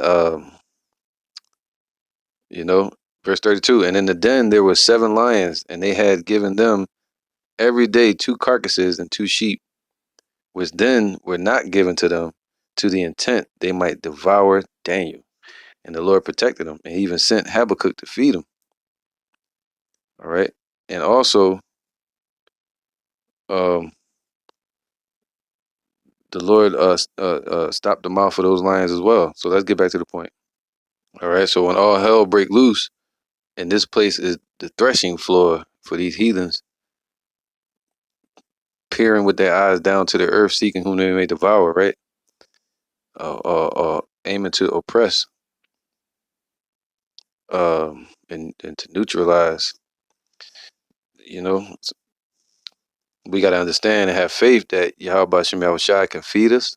verse 32, and in the den there were 7 lions, and they had given them every day 2 carcasses and 2 sheep, which then were not given to them, to the intent they might devour Daniel. And the Lord protected them, and he even sent Habakkuk to feed him. All right. And also, um, the Lord stopped the mouth of those lions as well. So let's get back to the point. All right. So when all hell break loose, and this place is the threshing floor for these heathens, peering with their eyes down to the earth, seeking whom they may devour, right? Aiming to oppress, and to neutralize. You know, we got to understand and have faith that Yahweh Shem Yahushai can feed us.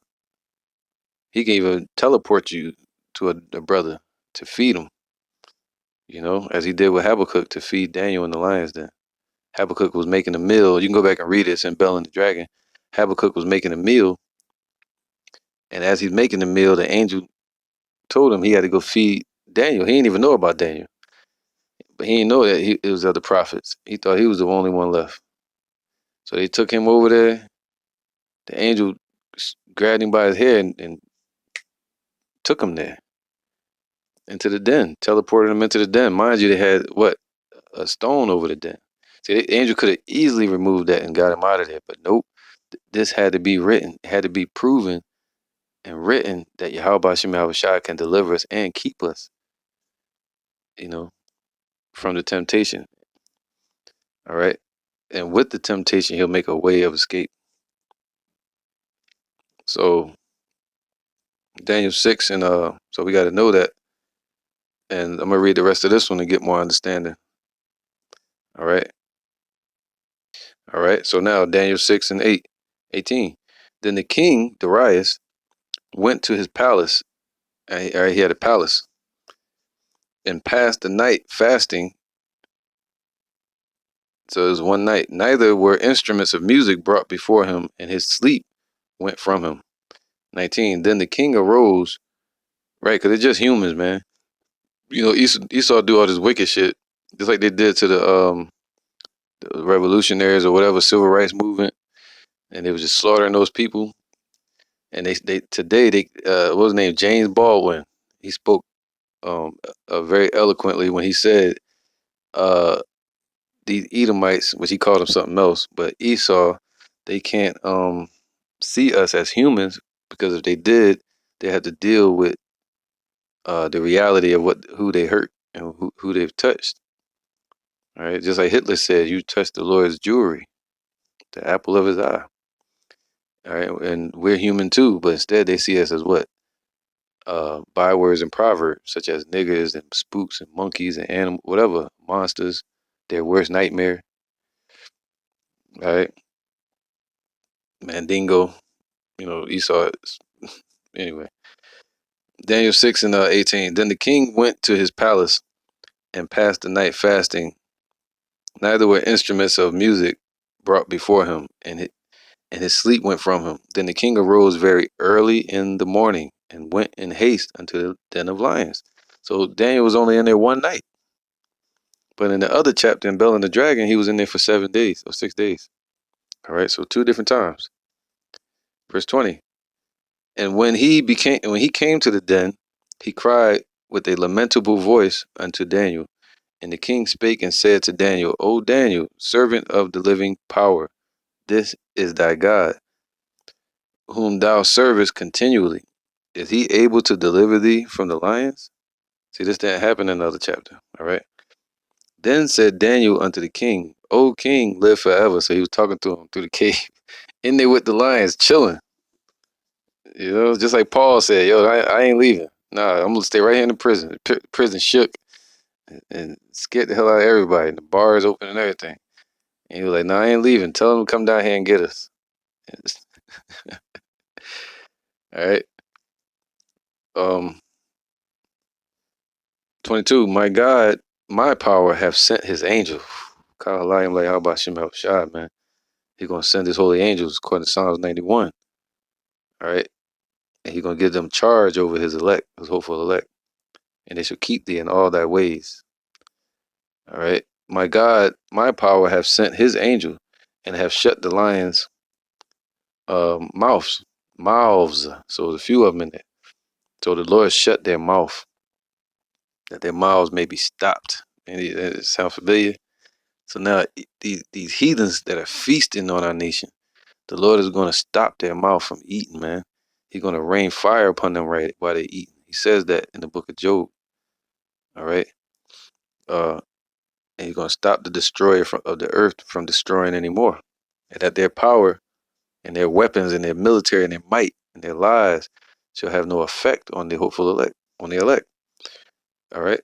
He can even teleport you to a brother to feed him, as he did with Habakkuk to feed Daniel in the lion's den. Habakkuk was making a meal. You can go back and read it. It's in Bell and the Dragon. Habakkuk was making a meal, and as he's making the meal, the angel told him he had to go feed Daniel. He didn't even know about Daniel, but he didn't know that it was other prophets. He thought he was the only one left. So they took him over there. The angel grabbed him by his hair and took him there into the den, teleported him into the den. Mind you, they had what? A stone over the den. See, the angel could have easily removed that and got him out of there, but nope. This had to be written. It had to be proven and written that Yahweh Shem Yahushua can deliver us and keep us, you know, from the temptation. All right. And with the temptation, he'll make a way of escape. So Daniel 6, and so we got to know that. And I'm gonna read the rest of this one to get more understanding. All right. All right. So now Daniel 6 and 18. Then the king, Darius, went to his palace. He had a palace and passed the night fasting. So it was one night. Neither were instruments of music brought before him, and his sleep went from him. 19. Then the king arose, right? Because they're just humans, man. Esau do all this wicked shit, just like they did to the revolutionaries or whatever civil rights movement, and they was just slaughtering those people. And they today they what was his name, James Baldwin. He spoke very eloquently when he said uh these Edomites, which he called them something else, but Esau, they can't see us as humans, because if they did, they had to deal with the reality of who they hurt and who they've touched. All right, just like Hitler said, you touched the Lord's jewelry, the apple of his eye. All right, and we're human too, but instead they see us as what? Bywords and proverbs such as niggers and spooks and monkeys and animal, whatever, monsters, their worst nightmare. All right, Mandingo, Esau. Anyway, Daniel 6 and 18. Then the king went to his palace and passed the night fasting. Neither were instruments of music brought before him, and his sleep went from him. Then the king arose very early in the morning and went in haste unto the den of lions. So Daniel was only in there one night. But in the other chapter, in Bell and the Dragon, he was in there for 7 days or 6 days. All right, so 2 different times. Verse 20. And when he came to the den, he cried with a lamentable voice unto Daniel. And the king spake and said to Daniel, O Daniel, servant of the living power, this is thy God, whom thou servest continually. Is he able to deliver thee from the lions? See, this didn't happen in another chapter. All right. Then said Daniel unto the king, O king, live forever. So he was talking to him through the cave, in there with the lions, chilling. Just like Paul said, yo, I ain't leaving. Nah, I'm gonna stay right here in the prison. Prison shook and scared the hell out of everybody. And the bars open and everything. And he was like, nah, I ain't leaving. Tell him to come down here and get us. All right. 22. My God, my power have sent his angel. Kahalayim like how about Shem Shad, man? He's gonna send his holy angels according to Psalms 91. All right. And he's gonna give them charge over his elect, his hopeful elect. And they shall keep thee in all thy ways. All right. My God, my power have sent his angel and have shut the lions' mouths. Mouths. So there's a few of them in there. So the Lord shut their mouth, that their mouths may be stopped. And it sound familiar? So now these heathens that are feasting on our nation, the Lord is going to stop their mouth from eating, man. He's going to rain fire upon them right while they eat. He says that in the book of Job. All right. Uh, and he's going to stop the destroyer of the earth from destroying anymore. And that their power and their weapons and their military and their might and their lies shall have no effect on the hopeful elect, on the elect. All right.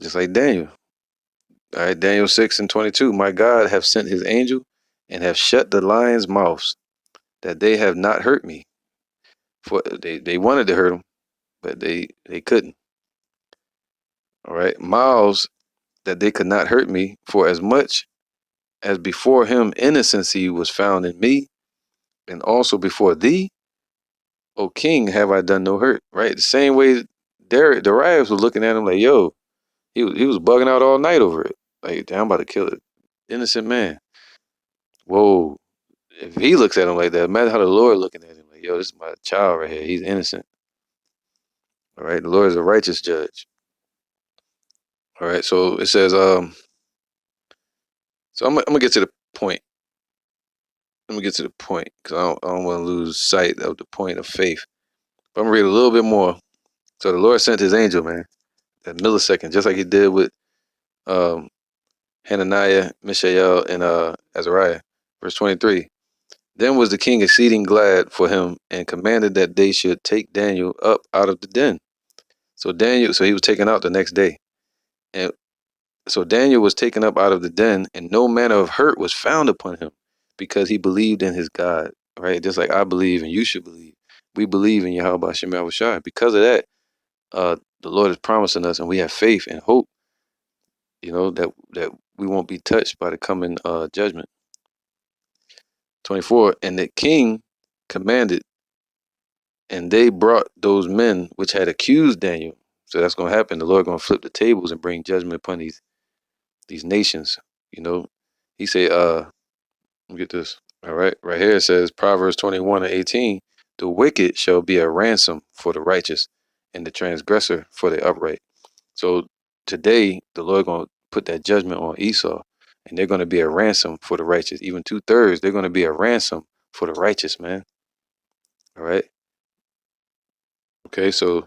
Just like Daniel. All right. Daniel 6:22. My God have sent his angel and have shut the lions' mouths, that they have not hurt me. For they wanted to hurt him, but they couldn't. All right. Mouths that they could not hurt me, for as much as before him innocency was found in me, and also before thee, O king, have I done no hurt. Right? The same way the riots was looking at him like, yo, he was bugging out all night over it. Like, damn, I'm about to kill an innocent man. Whoa. If he looks at him like that, imagine how the Lord looking at him like, yo, this is my child right here. He's innocent. All right. The Lord is a righteous judge. All right. So it says, so I'm gonna get to the point. Let me get to the point because I don't want to lose sight of the point of faith. But I'm gonna read a little bit more. So the Lord sent his angel, man, that millisecond, just like he did with um, Hananiah, Mishael, and Azariah. Verse 23. Then was the king exceeding glad for him and commanded that they should take Daniel up out of the den. So he was taken out the next day. And so Daniel was taken up out of the den, and no manner of hurt was found upon him, because he believed in his God. Right? Just like I believe and you should believe. We believe in Yahweh Shem Yahushua. Because of that, the Lord is promising us, and we have faith and hope, that we won't be touched by the coming judgment. 24. And the king commanded, and they brought those men which had accused Daniel. So that's going to happen. The Lord going to flip the tables and bring judgment upon these nations. He say, let me get this. All right here it says, Proverbs 21:18, the wicked shall be a ransom for the righteous, and the transgressor for the upright. So today the Lord going to put that judgment on Esau, and they're going to be a ransom for the righteous. Even 2/3, they're going to be a ransom for the righteous, man. All right. Okay, so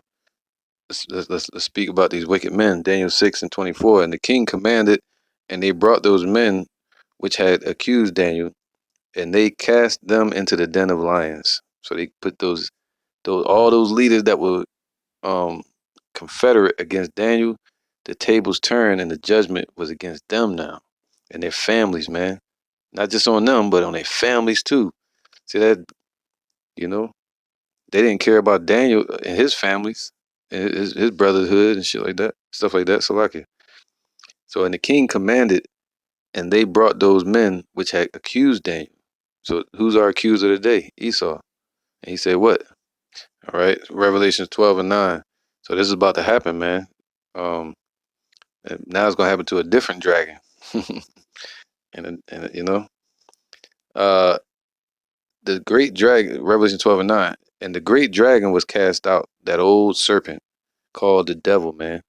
let's speak about these wicked men. Daniel 6:24. And the king commanded, and they brought those men which had accused Daniel, and they cast them into the den of lions. So they put all those leaders that were confederate against Daniel, the tables turned and the judgment was against them now, and their families, man. Not just on them, but on their families too. See that, you know, they didn't care about Daniel and his families, and his brotherhood and shit like that, stuff like that. So and the king commanded, and they brought those men which had accused Daniel. So who's our accuser today? Esau. And he said, what? All right, Revelations 12:9. So this is about to happen, man. And now it's gonna happen to a different dragon. and uh, the great dragon, Revelation 12:9, and the great dragon was cast out, that old serpent called the devil, man,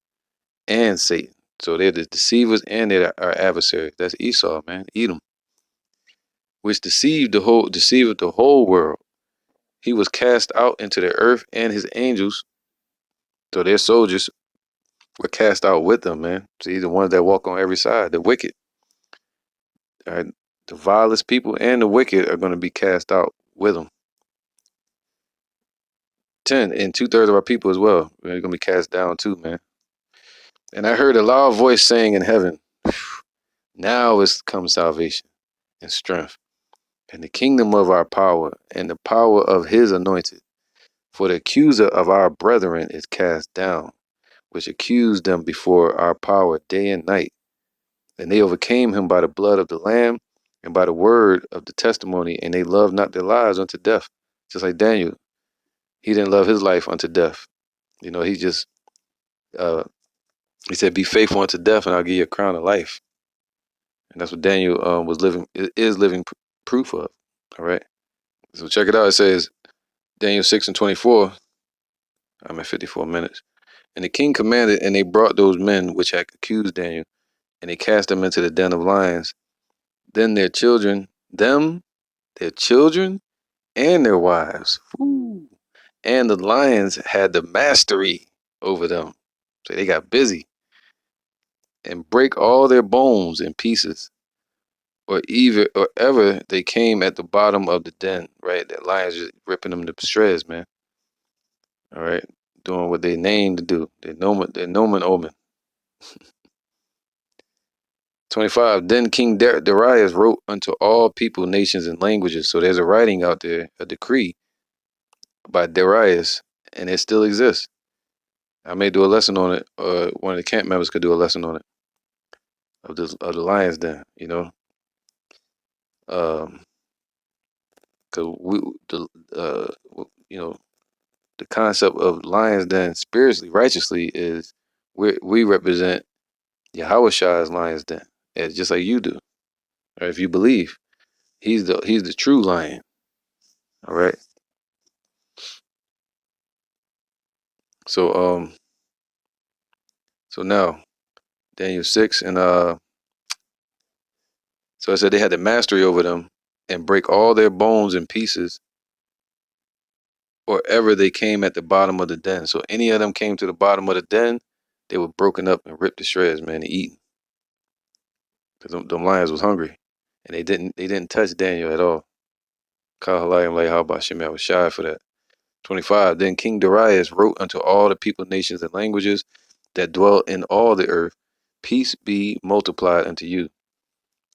and Satan. So they're the deceivers and they're our adversaries. That's Esau, man, Edom, which deceived the whole world. He was cast out into the earth, and his angels, so their soldiers, were cast out with them, man. See, the ones that walk on every side, the wicked. All right, the vilest people and the wicked are going to be cast out with them. 10, and 2/3 of our people as well. They're going to be cast down too, man. And I heard a loud voice saying in heaven, now is come salvation and strength, and the kingdom of our power, and the power of his anointed. For the accuser of our brethren is cast down, which accused them before our power day and night. And they overcame him by the blood of the Lamb and by the word of the testimony, and they loved not their lives unto death. Just like Daniel, he didn't love his life unto death. He just, he said, be faithful unto death, and I'll give you a crown of life. And that's what Daniel is living proof of. All right. So check it out. It says, Daniel 6:24. I'm at 54 minutes. And the king commanded, and they brought those men which had accused Daniel, and they cast them into the den of lions. Then their children, and their wives, woo, and the lions had the mastery over them. So they got busy and break all their bones in pieces, or ever they came at the bottom of the den, right? That lions just ripping them to shreds, man. All right, doing what they named to do. They nomen omen. 25. Then King Darius wrote unto all people, nations, and languages. So there's a writing out there, a decree by Darius, and it still exists. I may do a lesson on it, or one of the camp members could do a lesson on it of the lions den. Um, because we uh you know the concept of lions den spiritually, righteously is we represent Yahweh lions den, just like you do. Or if you believe, he's the true lion. All right. So so now Daniel 6 and so I said they had the mastery over them and break all their bones in pieces, or ever they came at the bottom of the den. So any of them came to the bottom of the den, they were broken up and ripped to shreds, man, and eaten. Because them lions was hungry, and they didn't touch Daniel at all. Kahalayim like how about Shimei was shy for that. 25. Then King Darius wrote unto all the people, nations, and languages that dwell in all the earth, peace be multiplied unto you.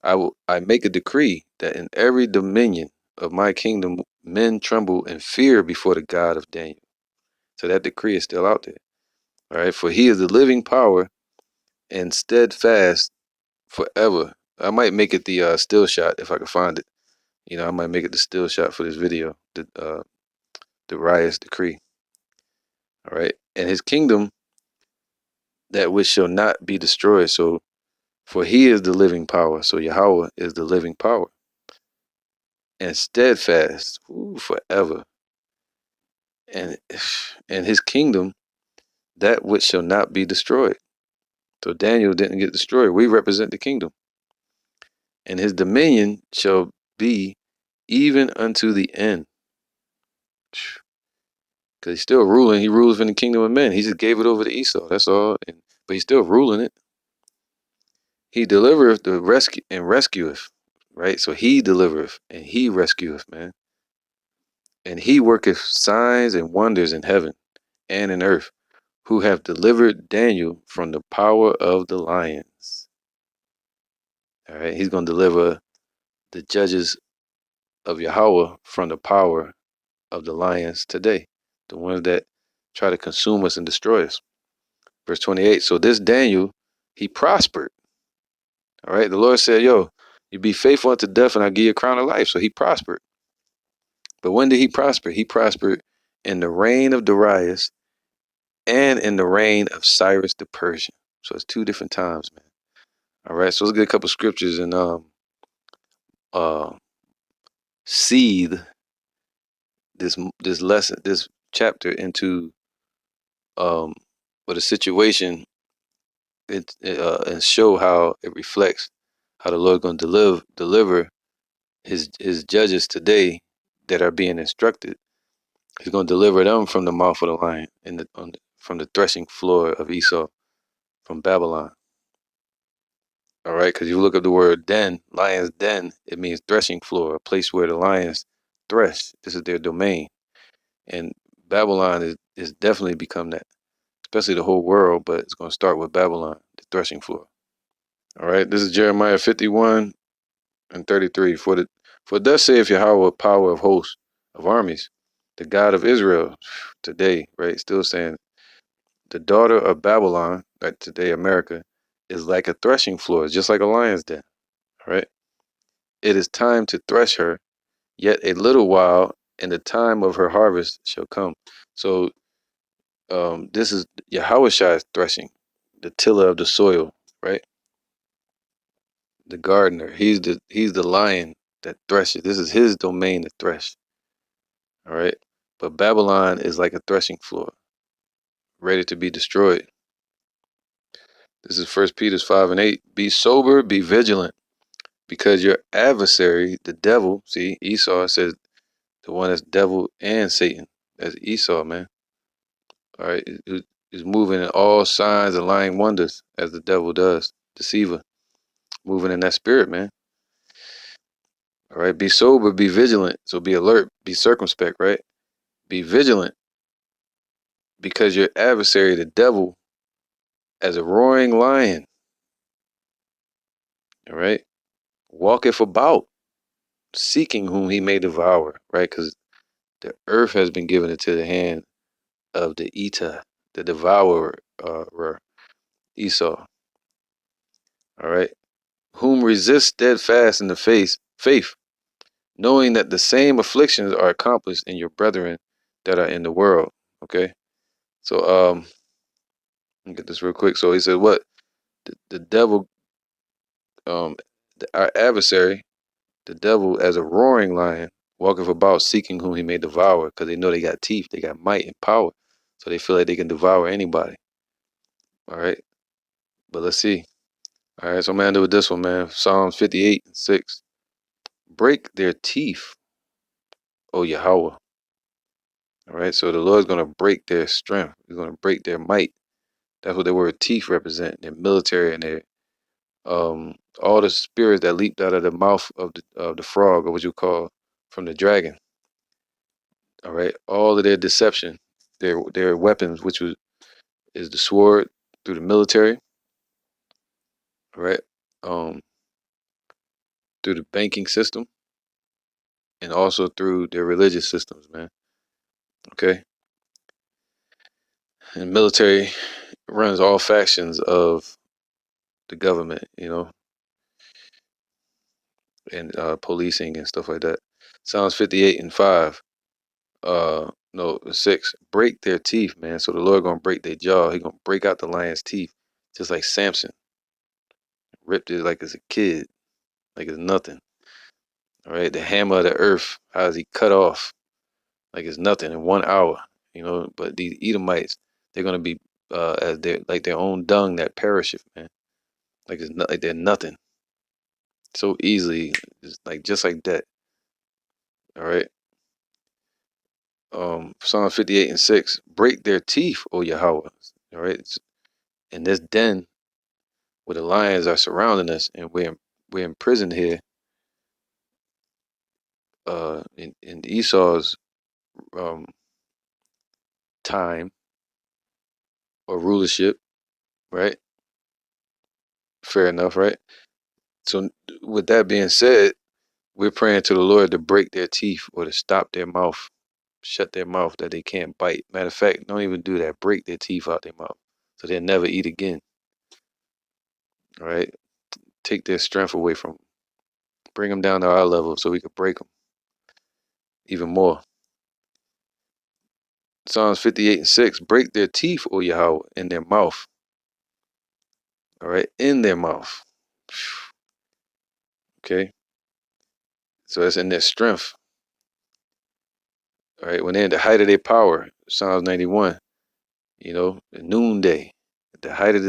I make a decree that in every dominion of my kingdom men tremble and fear before the God of Daniel. So that decree is still out there. All right. For he is the living power and steadfast forever. I might make it the still shot if I can find it. I might make it the still shot for this video. The Riot's decree. All right. And his kingdom, that which shall not be destroyed. So for he is the living power. So Yahweh is the living power. And steadfast forever. And his kingdom, that which shall not be destroyed. So Daniel didn't get destroyed. We represent the kingdom. And his dominion shall be even unto the end. Because he's still ruling. He rules in the kingdom of men. He just gave it over to Esau. That's all. But he's still ruling it. He delivereth the rescue and rescueth. Right? So he delivereth and he rescueth, man. And he worketh signs and wonders in heaven and in earth, who have delivered Daniel from the power of the lions. All right. He's going to deliver the judges of Yahweh from the power of the lions today, the ones that try to consume us and destroy us. Verse 28. So this Daniel, he prospered. All right. The Lord said, yo, you be faithful unto death and I'll give you a crown of life. So he prospered. But when did he prosper? He prospered in the reign of Darius and in the reign of Cyrus the Persian. So it's two different times, man. All right. So let's get a couple scriptures and uh seed this lesson, this chapter into what a situation and show how it reflects how the Lord going to deliver his judges today that are being instructed. He's going to deliver them from the mouth of the lion and from the threshing floor of Esau, from Babylon. All right, because you look up the word den, lion's den, it means threshing floor, a place where the lions thresh. This is their domain. And Babylon is definitely become that, especially the whole world, but it's going to start with Babylon, the threshing floor. All right, this is Jeremiah 51 and 33. For thus saith Yahweh, power of hosts, of armies, the God of Israel, today, right? Still saying, the daughter of Babylon, like today, America, is like a threshing floor, just like a lion's den, right? It is time to thresh her, yet a little while, and the time of her harvest shall come. So this is Yahweh's threshing, the tiller of the soil, right? The gardener. He's the lion that threshes. This is his domain to thresh. All right. But Babylon is like a threshing floor, ready to be destroyed. This is 1 Peter 5:8. Be sober, be vigilant, because your adversary, the devil, see, Esau says the one that's devil and Satan. That's Esau, man. All right, is moving in all signs and lying wonders as the devil does, deceiver, moving in that spirit, man. All right, be sober, be vigilant. So be alert, be circumspect, right? Be vigilant, because your adversary, the devil, as a roaring lion, all right, walketh about, seeking whom he may devour, right? Because the earth has been given into the hand of the eater, the devourer, Esau, all right, whom resist steadfast in the faith, knowing that the same afflictions are accomplished in your brethren that are in the world. Okay, so let me get this real quick. So he said, what the devil, our adversary, the devil, as a roaring lion, walketh about seeking whom he may devour, because they know they got teeth, they got might and power, so they feel like they can devour anybody. All right, but let's see. All right, so I'm gonna end it with this one, man. Psalms 58:6. Break their teeth, O Yahweh. All right, so the Lord's gonna break their strength. He's gonna break their might. That's what the word teeth represent. Their military and their all the spirits that leaped out of the mouth of the frog, or what you call from the dragon. All right, all of their deception, their weapons, which is the sword through the military. All right, um, through the banking system, and also through their religious systems, man. Okay, and military runs all factions of the government, and policing and stuff like that. Psalms 58:5. No, 6. Break their teeth, man. So the Lord gonna break their jaw. He gonna break out the lion's teeth, just like Samson ripped it like it's a kid, like it's nothing. All right, the hammer of the earth. How is he cut off like it's nothing in 1 hour? But these Edomites, they're gonna be as their own dung that perisheth, man. Like it's not like they're nothing. So easily, just like that. All right. Psalm 58:6. Break their teeth, O Yahweh. All right. In this den where the lions are surrounding us, and we're imprisoned here, in Esau's um time or rulership, right? Fair enough, right? So with that being said, we're praying to the Lord to break their teeth, or to stop their mouth, shut their mouth, that they can't bite. Matter of fact, don't even do that. Break their teeth out their mouth so they'll never eat again. All right. Take their strength away from them. Bring them down to our level so we could break them even more. Psalms 58:6. Break their teeth, O Yahweh, in their mouth. All right. In their mouth. Okay. So that's in their strength. All right. When they're in the height of their power. Psalms 91. The noonday. The height of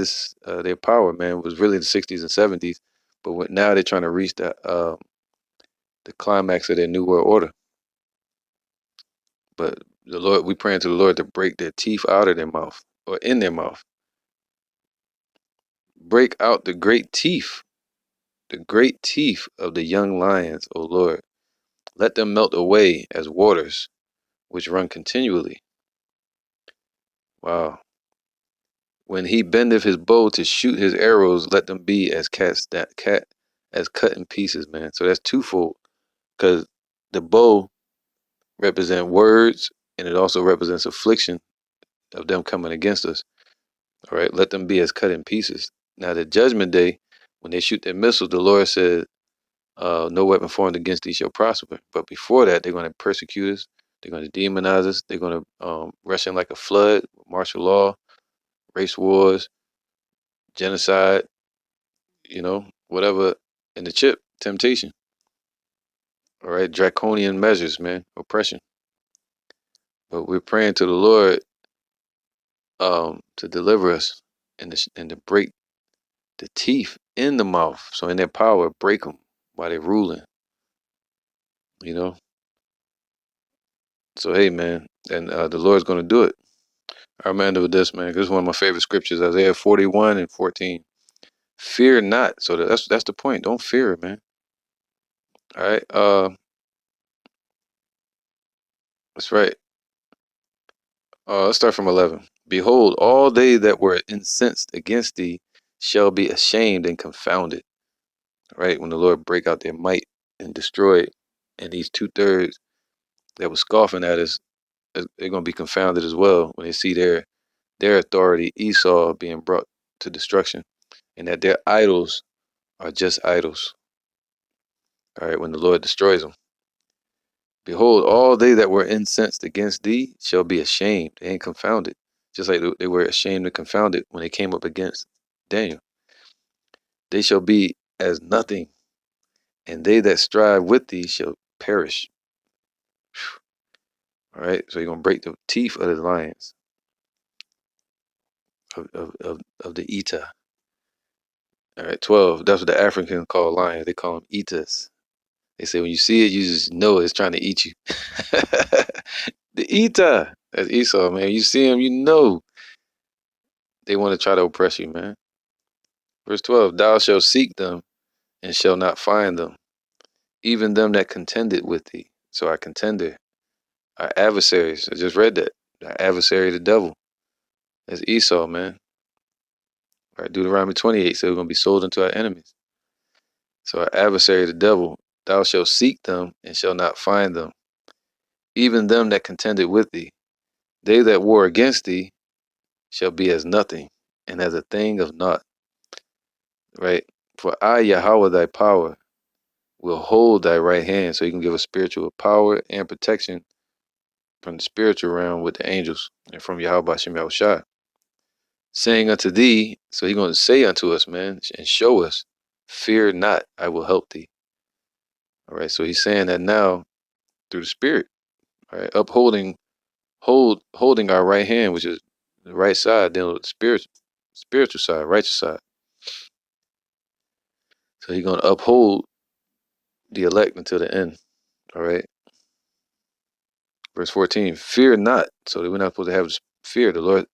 their power, man, was really the 60s and 70s. But now they're trying to reach the climax of their new world order. But the Lord, we praying to the Lord to break their teeth out of their mouth, or in their mouth. Break out the great teeth of the young lions, O Lord. Let them melt away as waters which run continually. Wow. When he bendeth his bow to shoot his arrows, let them be as as cut in pieces, man. So that's twofold, because the bow represents words, and it also represents affliction of them coming against us. All right, let them be as cut in pieces. Now, the judgment day, when they shoot their missiles, the Lord said, no weapon formed against thee shall prosper. But before that, they're going to persecute us. They're going to demonize us. They're going to rush in like a flood, martial law, race wars, genocide, whatever in the chip, temptation. All right, draconian measures, man, oppression. But we're praying to the Lord to deliver us and to break the teeth in the mouth. So in their power, break them while they're ruling, you know? So, hey, man, and the Lord's going to do it. I remember with this, man, 'cause this is one of my favorite scriptures, Isaiah 41 and 14. Fear not. So that's the point. Don't fear it, man. All right. That's right. Let's start from 11. Behold, all they that were incensed against thee shall be ashamed and confounded. Right? When the Lord break out their might and destroy it, and these 2/3 that were scoffing at us, they're gonna be confounded as well when they see their authority, Esau, being brought to destruction, and that their idols are just idols. All right, when the Lord destroys them. Behold, all they that were incensed against thee shall be ashamed and confounded, just like they were ashamed and confounded when they came up against Daniel. They shall be as nothing, and they that strive with thee shall perish. All right, so you're gonna break the teeth of the lions of the Eta. All right, 12. That's what the Africans call lions. They call them Etas. They say when you see it, you just know it's trying to eat you. The Eta. That's Esau, man. You see him, you know they want to try to oppress you, man. Verse 12. Thou shalt seek them and shall not find them, even them that contended with thee. So our contender, our adversaries. I just read that. Our adversary, the devil. That's Esau, man. All right, Deuteronomy 28 says we're going to be sold into our enemies. So our adversary, the devil, thou shalt seek them and shall not find them, even them that contended with thee. They that war against thee shall be as nothing, and as a thing of naught. Right? For I, Yahweh, thy power, will hold thy right hand, so you can give us spiritual power and protection from the spiritual realm with the angels and from Yahweh Bashem Yahushua. Saying unto thee, so he's going to say unto us, man, and show us, fear not, I will help thee. All right, so he's saying that now through the Spirit, all right, holding our right hand, which is the right side, dealing with the spiritual side, righteous side. So he's going to uphold the elect until the end. All right. Verse 14, fear not. So that we're not supposed to have fear. The Lord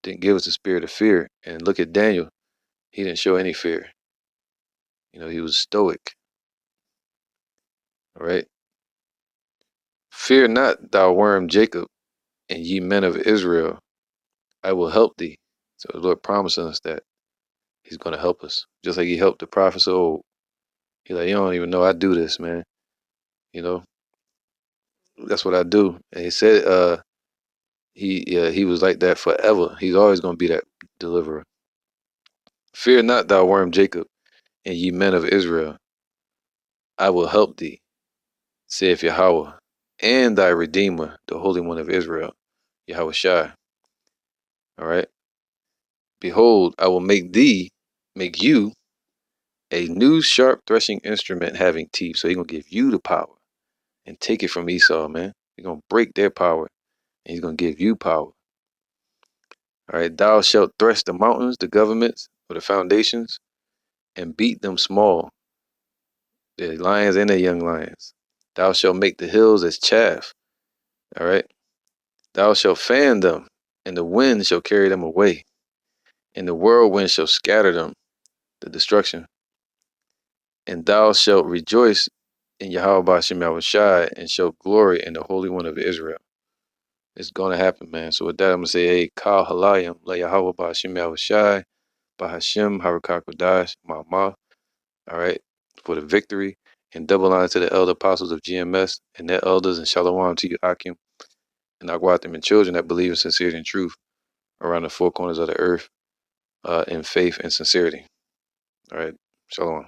didn't give us the spirit of fear. And look at Daniel. He didn't show any fear. You know, he was stoic. All right. Fear not, thou worm Jacob, and ye men of Israel. I will help thee. So the Lord promising us that he's going to help us. Just like he helped the prophets of old. He's like, you don't even know I do this, man. You know, that's what I do. And he said he was like that forever. He's always going to be that deliverer. Fear not, thou worm Jacob, and ye men of Israel. I will help thee, saith Yahweh, and thy Redeemer, the Holy One of Israel, Yahweh Shai. All right. Behold, I will make you a new sharp threshing instrument having teeth. So he's going to give you the power and take it from Esau, man. He's going to break their power and he's going to give you power. All right. Thou shalt thresh the mountains, the governments, or the foundations, and beat them small, the lions and the young lions. Thou shalt make the hills as chaff. All right. Thou shalt fan them, and the wind shall carry them away, and the whirlwind shall scatter them, the destruction. And thou shalt rejoice in Yahweh Bashem Yahushai and show glory in the Holy One of Israel. It's going to happen, man. So with that, I'm going to say, hey, Kal Halayim, La Yahweh Bashem Yahushai, Bahashem Harakakodash, Ma'amah, all right, for the victory, and double honor to the elder apostles of GMS and their elders, and shalom to you, Akim, and Agwatim, and children that believe in sincerity and truth around the four corners of the earth in faith and sincerity. All right, shalom.